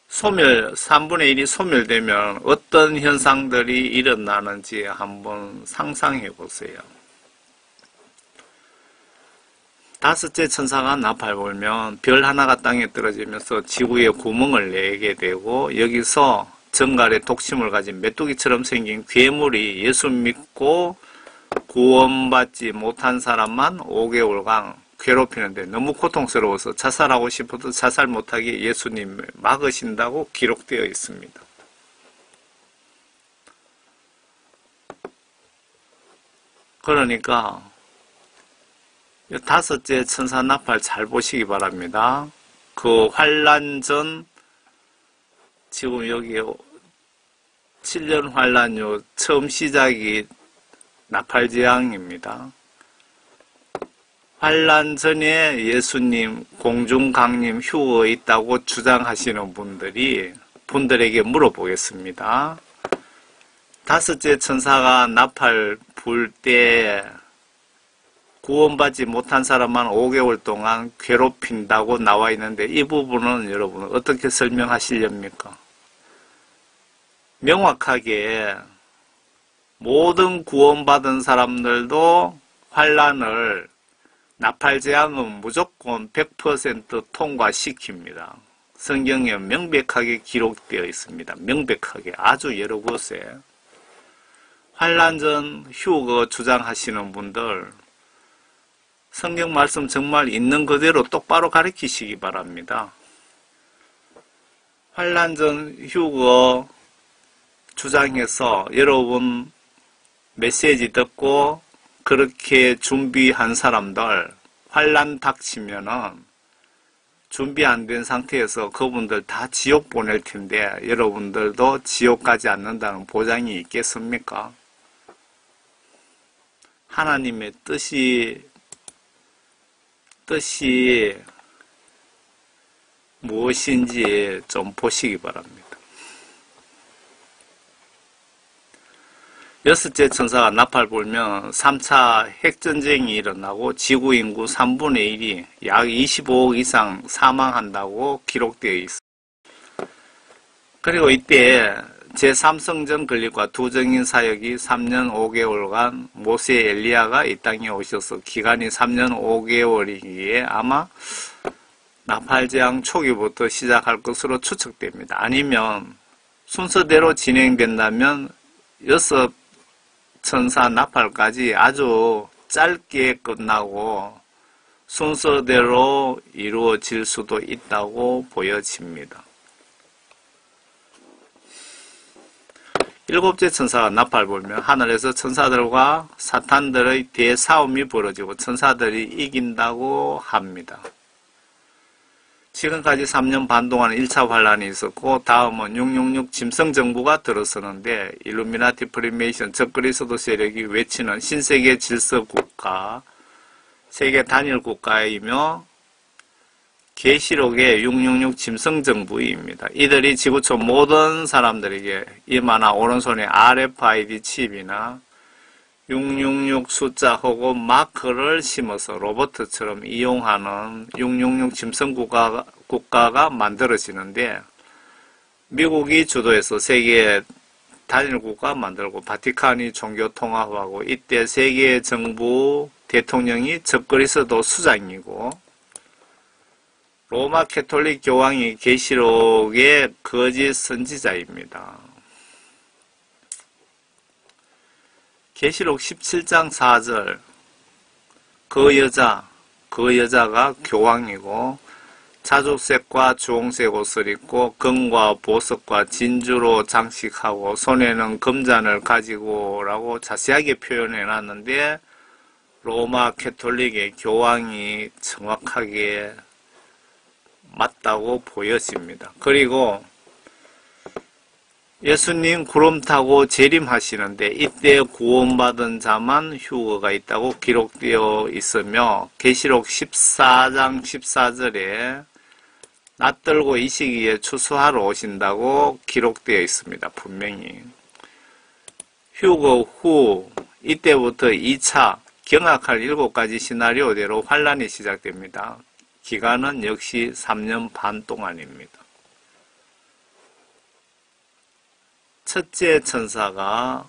3분의 1이 소멸되면 어떤 현상들이 일어나는지 한번 상상해 보세요. 다섯째 천사가 나팔 불면 별 하나가 땅에 떨어지면서 지구에 구멍을 내게 되고, 여기서 정갈의 독심을 가진 메뚜기처럼 생긴 괴물이 예수 믿고 구원받지 못한 사람만 5개월간 괴롭히는데 너무 고통스러워서 자살하고 싶어도 자살 못하게 예수님을 막으신다고 기록되어 있습니다. 그러니까 다섯째 천사 나팔 잘 보시기 바랍니다. 그 환란 전, 지금 여기 7년 환란 후 처음 시작이 나팔재앙입니다. 환란 전에 예수님 공중 강림 휴거에 있다고 주장하시는 분들에게 물어보겠습니다. 다섯째 천사가 나팔 불 때 구원받지 못한 사람만 5개월 동안 괴롭힌다고 나와 있는데, 이 부분은 여러분 어떻게 설명하시렵니까? 명확하게 모든 구원받은 사람들도 환란을, 나팔재앙은 무조건 100% 통과시킵니다. 성경에 명백하게 기록되어 있습니다. 명백하게 아주 여러 곳에. 환란 전 휴거 주장하시는 분들, 성경 말씀 정말 있는 그대로 똑바로 가르치시기 바랍니다. 환란 전 휴거 주장해서 여러분 메시지 듣고 그렇게 준비한 사람들, 환란 닥치면은 준비 안 된 상태에서 그분들 다 지옥 보낼 텐데, 여러분들도 지옥 가지 않는다는 보장이 있겠습니까? 하나님의 뜻이 무엇인지 좀 보시기 바랍니다. 여섯째 천사가 나팔 불면 3차 핵전쟁이 일어나고 지구 인구 3분의 1이 약 25억 이상 사망한다고 기록되어 있습니다. 그리고 이때 제3성전 건립과 두 정인 사역이 3년 5개월간 모세 엘리야가 이 땅에 오셔서 기간이 3년 5개월이기에 아마 나팔재앙 초기부터 시작할 것으로 추측됩니다. 아니면 순서대로 진행된다면 6 천사 나팔까지 아주 짧게 끝나고 순서대로 이루어질 수도 있다고 보여집니다. 7째 천사가 나팔 불면 하늘에서 천사들과 사탄들의 대싸움이 벌어지고 천사들이 이긴다고 합니다. 지금까지 3년 반 동안 1차 환란이 있었고, 다음은 666 짐승정부가 들어서는데, 일루미나티 프리메이션 적그리스도 세력이 외치는 신세계 질서국가, 세계 단일국가이며 계시록의 666 짐승정부입니다. 이들이 지구촌 모든 사람들에게 이마나 오른손에 RFID 칩이나 666 숫자 혹은 마크를 심어서 로봇처럼 이용하는 666 짐승 국가가 만들어지는데, 미국이 주도해서 세계 단일 국가 만들고 바티칸이 종교 통합하고, 이때 세계 정부 대통령이 적그리스도 수장이고, 로마 캐톨릭 교황이 계시록의 거짓 선지자입니다. 계시록 17장 4절, 그 여자가 교황이고 자주색과 주홍색 옷을 입고 금과 보석과 진주로 장식하고 손에는 금잔을 가지고 라고 자세하게 표현해 놨는데, 로마 캐톨릭의 교황이 정확하게 맞다고 보여집니다. 그리고 예수님 구름 타고 재림하시는데, 이때 구원받은 자만 휴거가 있다고 기록되어 있으며, 계시록 14장 14절에 낯들고 이 시기에 추수하러 오신다고 기록되어 있습니다. 분명히. 휴거 후 이때부터 2차 경악할 7가지 시나리오대로 환란이 시작됩니다. 기간은 역시 3년 반 동안입니다. 첫째 천사가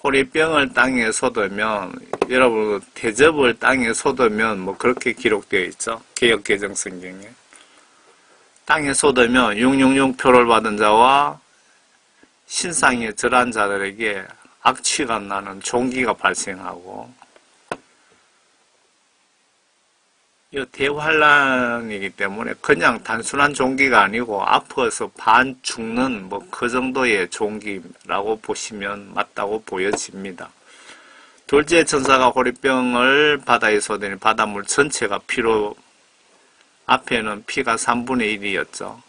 호리병을 땅에 쏟으면, 여러분 대접을 땅에 쏟으면 뭐 그렇게 기록되어 있죠. 개역개정 성경에. 땅에 쏟으면 666표를 받은 자와 신상에 절한 자들에게 악취가 나는 종기가 발생하고, 이 대환란이기 때문에 그냥 단순한 종기가 아니고 아파서 반 죽는 뭐 그 정도의 종기라고 보시면 맞다고 보여집니다. 둘째 천사가 호리병을 바다에 쏟으니 바닷물 전체가 피로, 앞에는 피가 3분의 1이었죠.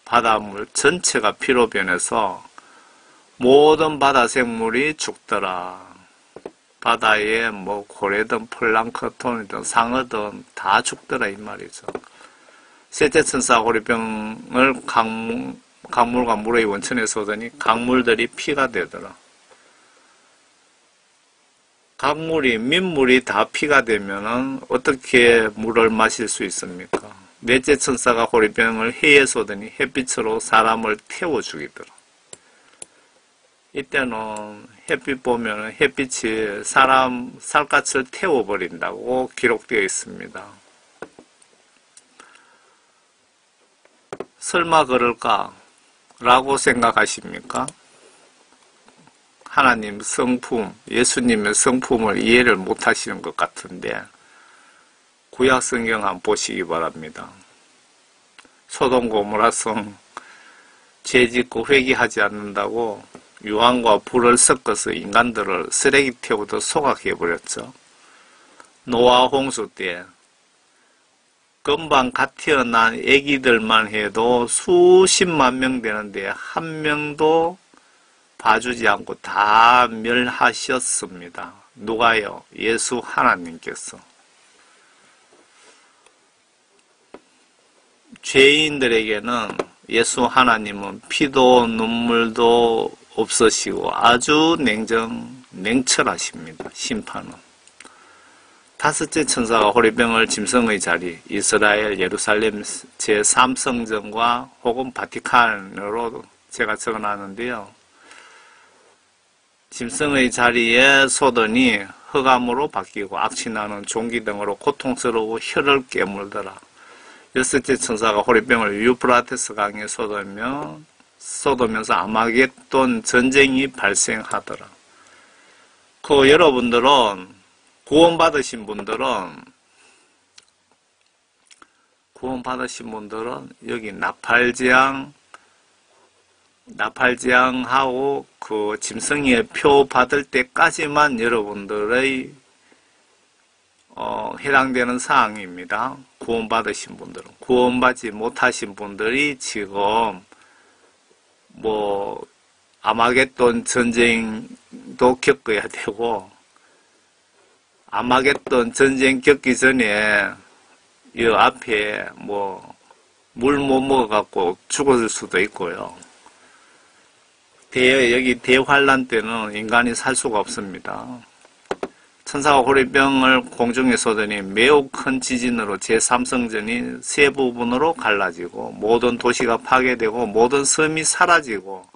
바닷물 전체가 피로 변해서 모든 바다 생물이 죽더라. 바다에 뭐 고래든 플랑크톤이든 상어든 다 죽더라 이 말이죠. 셋째 천사 호리병을 강물과 물의 원천에 쏟으니 강물들이 피가 되더라. 강물이, 민물이 다 피가 되면은 어떻게 물을 마실 수 있습니까? 넷째 천사가 호리병을 해에 쏟으니 햇빛으로 사람을 태워 죽이더라. 이때는 햇빛 보면 햇빛이 사람 살갗을 태워버린다고 기록되어 있습니다. 설마 그럴까? 라고 생각하십니까? 하나님 성품, 예수님의 성품을 이해를 못하시는 것 같은데, 구약 성경 한번 보시기 바랍니다. 소돔 고모라 성 죄짓고 회개하지 않는다고 유황과 불을 섞어서 인간들을 쓰레기 태우듯 소각해버렸죠. 노아 홍수 때 금방 갓 태어난 애기들만 해도 수십만 명 되는데 한 명도 봐주지 않고 다 멸하셨습니다. 누가요? 예수 하나님께서. 죄인들에게는 예수 하나님은 피도 눈물도 없으시고 아주 냉철하십니다. 심판은. 다섯째 천사가 호리병을 짐승의 자리, 이스라엘 예루살렘 제3성전과 혹은 바티칸으로 제가 적어놨는데요. 짐승의 자리에 쏟으니 흑암으로 바뀌고 악취나는 종기 등으로 고통스러워 혀를 깨물더라. 여섯째 천사가 호리병을 유프라테스 강에 쏟으면서 아마겟돈 전쟁이 발생하더라. 그 여러분들은 구원받으신 분들은 여기 나팔지향하고 그 짐승의 표 받을 때까지만 여러분들의 해당되는 사항입니다. 구원받으신 분들은. 구원받지 못하신 분들이 지금 뭐 아마겟돈 전쟁도 겪어야 되고, 아마겟돈 전쟁 겪기 전에 이 앞에 뭐 물 못 먹어갖고 죽었을 수도 있고요. 여기 대환란 때는 인간이 살 수가 없습니다. 천사가 호리병을 공중에 쏘더니 매우 큰 지진으로 제3성전이 세 부분으로 갈라지고 모든 도시가 파괴되고 모든 섬이 사라지고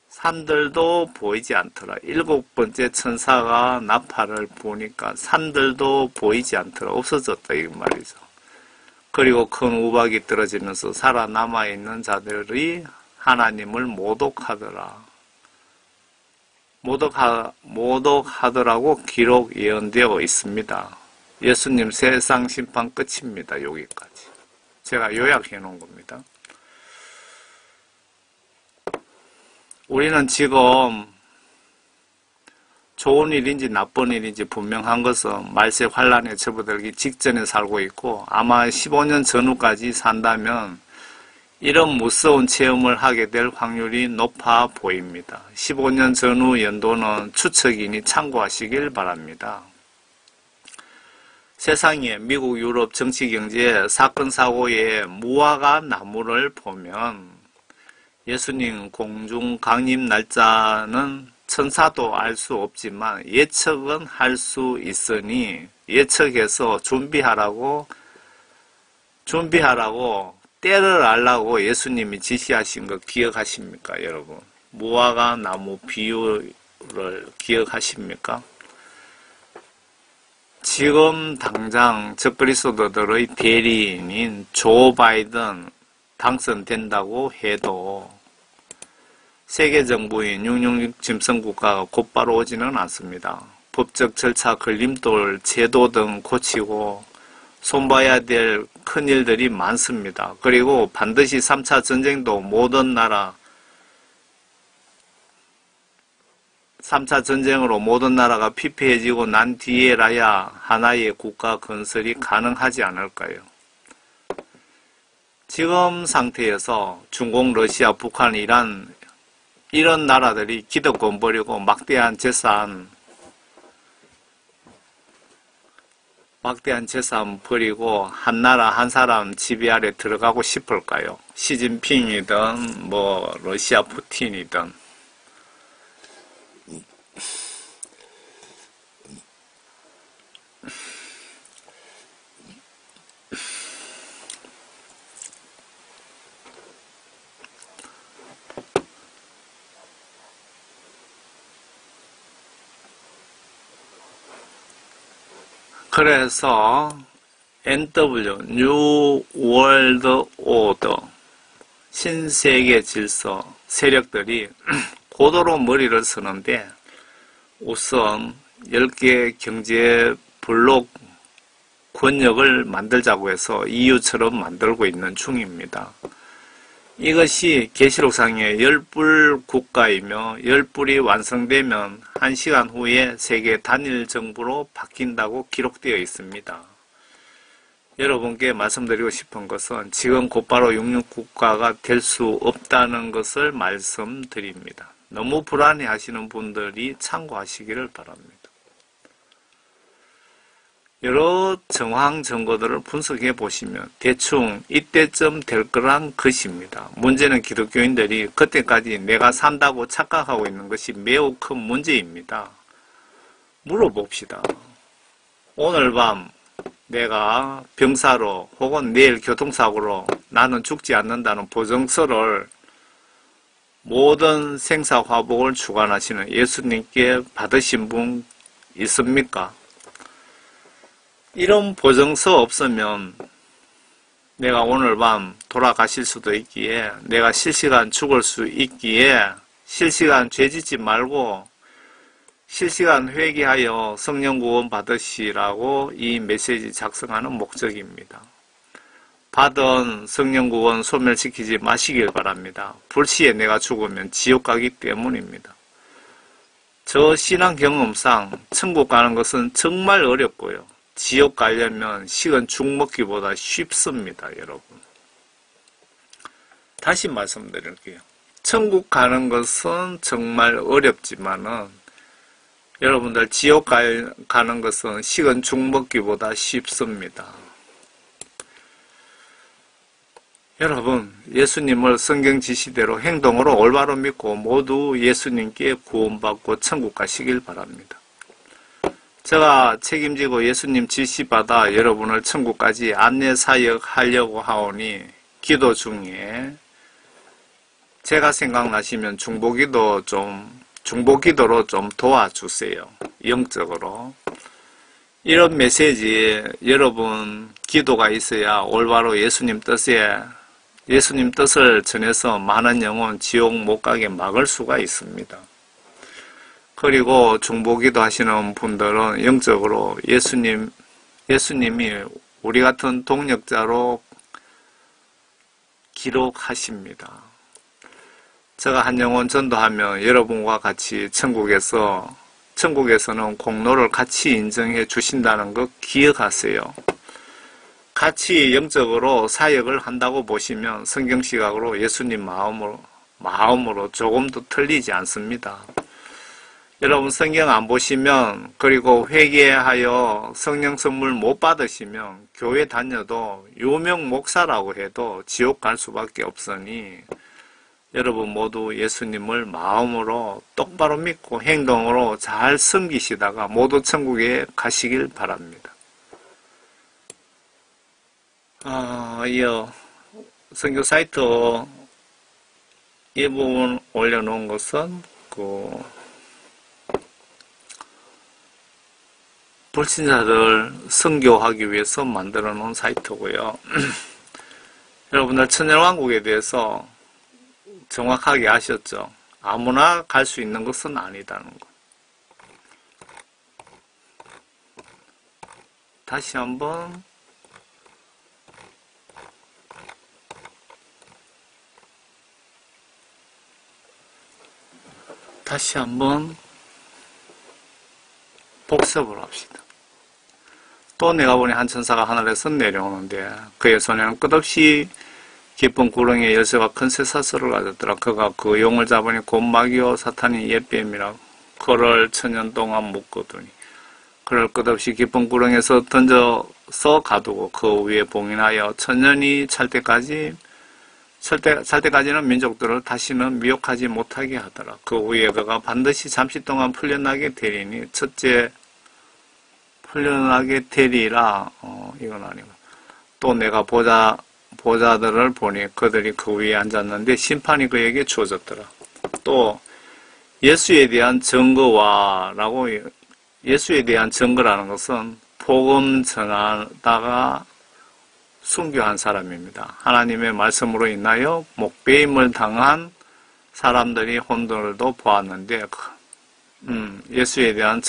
산들도 보이지 않더라. 7번째 천사가 나팔을 부으니까 산들도 보이지 않더라. 없어졌다 이 말이죠. 그리고 큰 우박이 떨어지면서 살아남아있는 자들이 하나님을 모독하더라. 모독하더라고 기록 예언되어 있습니다. 예수님 세상 심판 끝입니다. 여기까지. 제가 요약해 놓은 겁니다. 우리는 지금 좋은 일인지 나쁜 일인지 분명한 것은 말세 환란에 접어들기 직전에 살고 있고 아마 15년 전후까지 산다면 이런 무서운 체험을 하게 될 확률이 높아 보입니다. 15년 전후 연도는 추측이니 참고하시길 바랍니다. 세상에 미국, 유럽 정치, 경제, 사건, 사고의 무화과 나무를 보면 예수님 공중 강림 날짜는 천사도 알 수 없지만 예측은 할 수 있으니 예측해서 준비하라고 때를 알라고 예수님이 지시하신 거 기억하십니까, 여러분? 무화과 나무 비유를 기억하십니까? 지금 당장 적그리스도들의 대리인인 조 바이든 당선된다고 해도 세계정부인 666 짐승국가가 곧바로 오지는 않습니다. 법적 절차, 걸림돌, 제도 등 고치고 손봐야 될 큰일들이 많습니다. 그리고 반드시 3차 전쟁도 모든 나라 3차 전쟁으로 모든 나라가 피폐해지고 난 뒤에라야 하나의 국가 건설이 가능하지 않을까요? 지금 상태에서 중국, 러시아, 북한, 이란 이런 나라들이 기득권 버리고 막대한 재산 버리고 한 나라 한 사람 지배 아래 들어가고 싶을까요? 시진핑이든 뭐 러시아 푸틴이든 그래서 NW, New World Order, 신세계 질서 세력들이 고도로 머리를 쓰는데 우선 10개 경제 블록 권역을 만들자고 해서 EU처럼 만들고 있는 중입니다. 이것이 계시록상의 10불 국가이며 10불이 완성되면 1시간 후에 세계 단일 정부로 바뀐다고 기록되어 있습니다. 여러분께 말씀드리고 싶은 것은 지금 곧바로 66 국가가 될 수 없다는 것을 말씀드립니다. 너무 불안해 하시는 분들이 참고하시기를 바랍니다. 여러 정황 증거들을 분석해 보시면 대충 이때쯤 될 거란 것입니다. 문제는 기독교인들이 그때까지 내가 산다고 착각하고 있는 것이 매우 큰 문제입니다. 물어봅시다. 오늘 밤 내가 병사로 혹은 내일 교통사고로 나는 죽지 않는다는 보증서를 모든 생사화복을 주관하시는 예수님께 받으신 분 있습니까? 이런 보증서 없으면 내가 오늘 밤 돌아가실 수도 있기에 내가 실시간 죽을 수 있기에 실시간 죄짓지 말고 실시간 회개하여 성령 구원 받으시라고 이 메시지 작성하는 목적입니다. 받은 성령 구원 소멸시키지 마시길 바랍니다. 불시에 내가 죽으면 지옥 가기 때문입니다. 저 신앙 경험상 천국 가는 것은 정말 어렵고요. 지옥 가려면 식은 죽 먹기보다 쉽습니다, 여러분. 다시 말씀드릴게요. 천국 가는 것은 정말 어렵지만은 여러분들 지옥 가는 것은 식은 죽 먹기보다 쉽습니다. 여러분, 예수님을 성경 지시대로 행동으로 올바로 믿고 모두 예수님께 구원받고 천국 가시길 바랍니다. 제가 책임지고 예수님 지시받아 여러분을 천국까지 안내 사역하려고 하오니 기도 중에 제가 생각나시면 중보기도로 좀 도와주세요. 영적으로. 이런 메시지, 여러분 기도가 있어야 올바로 예수님 뜻을 전해서 많은 영혼 지옥 못 가게 막을 수가 있습니다. 그리고 중보기도 하시는 분들은 영적으로 예수님이 우리 같은 동력자로 기록하십니다. 제가 한 영혼 전도하면 여러분과 같이 천국에서는 공로를 같이 인정해 주신다는 것 기억하세요. 같이 영적으로 사역을 한다고 보시면 성경 시각으로 예수님 마음으로 조금도 틀리지 않습니다. 여러분 성경 안 보시면 그리고 회개하여 성령 선물 못 받으시면 교회 다녀도 유명 목사라고 해도 지옥 갈 수밖에 없으니 여러분 모두 예수님을 마음으로 똑바로 믿고 행동으로 잘 섬기시다가 모두 천국에 가시길 바랍니다. 이어 선교 사이트 이 부분 올려놓은 것은 불신자들 선교하기 위해서 만들어 놓은 사이트고요. 여러분들 천년왕국에 대해서 정확하게 아셨죠? 아무나 갈 수 있는 것은 아니다는 것. 다시 한번 복습을 합시다. 또 내가 보니 한 천사가 하늘에서 내려오는데 그의 손에는 끝없이 깊은 구렁이의 열쇠와 큰 쇠사슬을 가졌더라. 그가 그 용을 잡으니 곧 마귀요 사탄이 옛뱀이라 그를 천년 동안 묶거두니 그를 끝없이 깊은 구렁에서 던져서 가두고 그 위에 봉인하여 천년이 찰 때까지는 민족들을 다시는 미혹하지 못하게 하더라. 그 후에 그가 반드시 잠시 동안 풀려나게 되리니 첫째 풀려나게 되리라. 이건 아니고 또 내가 보자들을 보니 그들이 그 위에 앉았는데 심판이 그에게 주어졌더라. 또 예수에 대한 증거라는 것은 복음 전하다가 순교한 사람입니다. 하나님의 말씀으로 인하여 목배임을 당한 사람들이 혼돈을도 보았는데 예수에 대한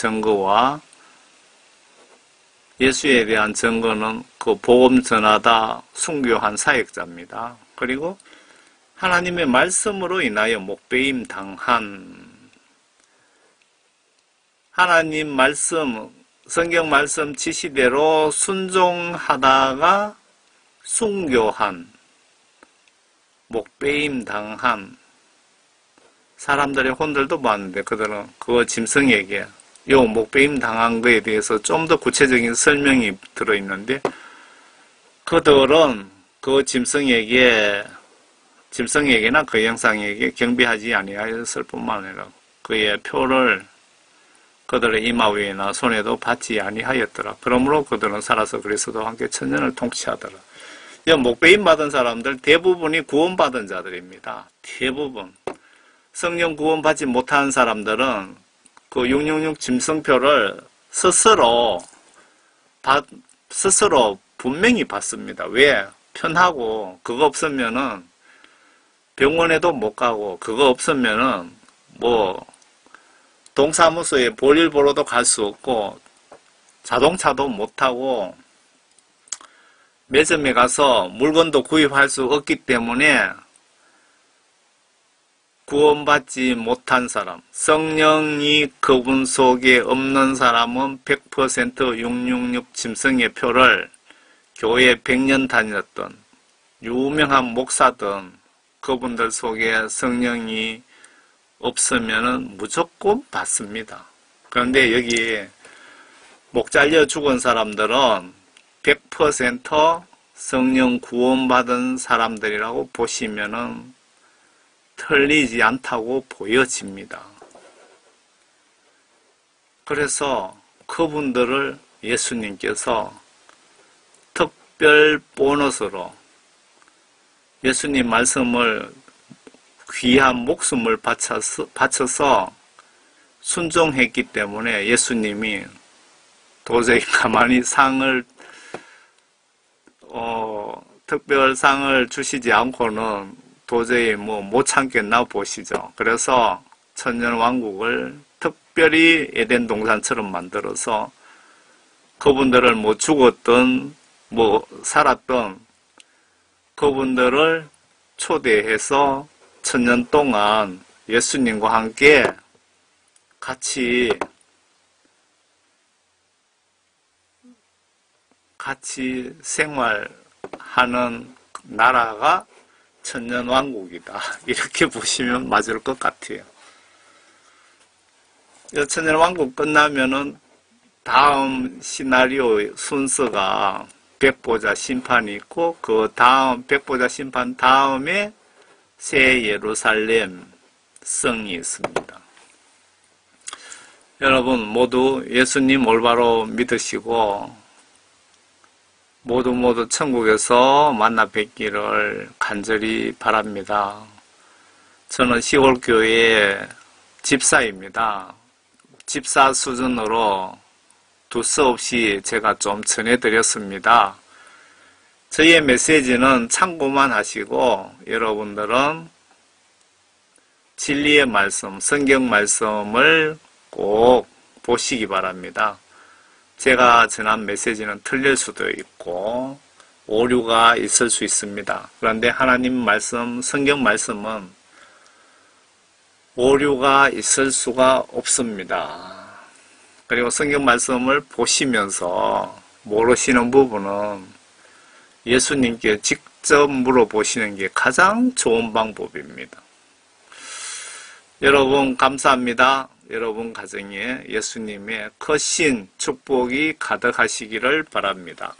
증거는 그 복음 전하다 순교한 사역자입니다. 그리고 하나님의 말씀으로 인하여 목배임 당한 하나님 말씀, 성경 말씀 지시대로 순종하다가 순교한 목배임 당한 사람들의 혼들도 봤는데 그들은 그거 짐승에게 요 목배임 당한 거에 대해서 좀 더 구체적인 설명이 들어있는데 그들은 그 짐승에게나 그 형상에게 경배하지 아니하였을 뿐만 아니라 그의 표를 그들의 이마 위에나 손에도 받지 아니하였더라. 그러므로 그들은 살아서 그리스도와 함께 천년을 통치하더라. 목배임 받은 사람들 대부분이 구원받은 자들입니다. 대부분. 성령 구원받지 못한 사람들은 그 666 짐승표를 스스로 분명히 받습니다. 왜? 편하고 그거 없으면은 병원에도 못 가고 그거 없으면은 동사무소에 볼일 보러도 갈 수 없고 자동차도 못 타고 매점에 가서 물건도 구입할 수 없기 때문에 구원받지 못한 사람, 성령이 그분 속에 없는 사람은 100% 666 짐승의 표를 교회 100년 다녔던 유명한 목사든 그분들 속에 성령이 없으면 무조건 받습니다. 그런데 여기 목 잘려 죽은 사람들은 100% 성령 구원받은 사람들이라고 보시면은 틀리지 않다고 보여집니다. 그래서 그분들을 예수님께서 특별 보너스로 예수님 말씀을 귀한 목숨을 바쳐서 순종했기 때문에 예수님이 도저히 가만히 특별상을 주시지 않고는 도저히 못 참겠나 보시죠. 그래서 천년왕국을 특별히 에덴 동산처럼 만들어서 그분들을 죽었던 살았던 그분들을 초대해서 천년 동안 예수님과 함께 같이 생활하는 나라가 천년왕국이다. 이렇게 보시면 맞을 것 같아요. 천년왕국 끝나면은 다음 시나리오 순서가 백보자 심판이 있고 그 다음 백보자 심판 다음에 새 예루살렘 성이 있습니다. 여러분 모두 예수님 올바로 믿으시고 모두 천국에서 만나 뵙기를 간절히 바랍니다. 저는 시골교회 집사입니다. 집사 수준으로 두서없이 제가 좀 전해드렸습니다. 저희의 메시지는 참고만 하시고 여러분들은 진리의 말씀, 성경 말씀을 꼭 보시기 바랍니다. 제가 전한 메시지는 틀릴 수도 있고 오류가 있을 수 있습니다. 그런데 하나님 말씀, 성경 말씀은 오류가 있을 수가 없습니다. 그리고 성경 말씀을 보시면서 모르시는 부분은 예수님께 직접 물어보시는 게 가장 좋은 방법입니다. 여러분 감사합니다. 여러분 가정에 예수님의 크신 축복이 가득하시기를 바랍니다.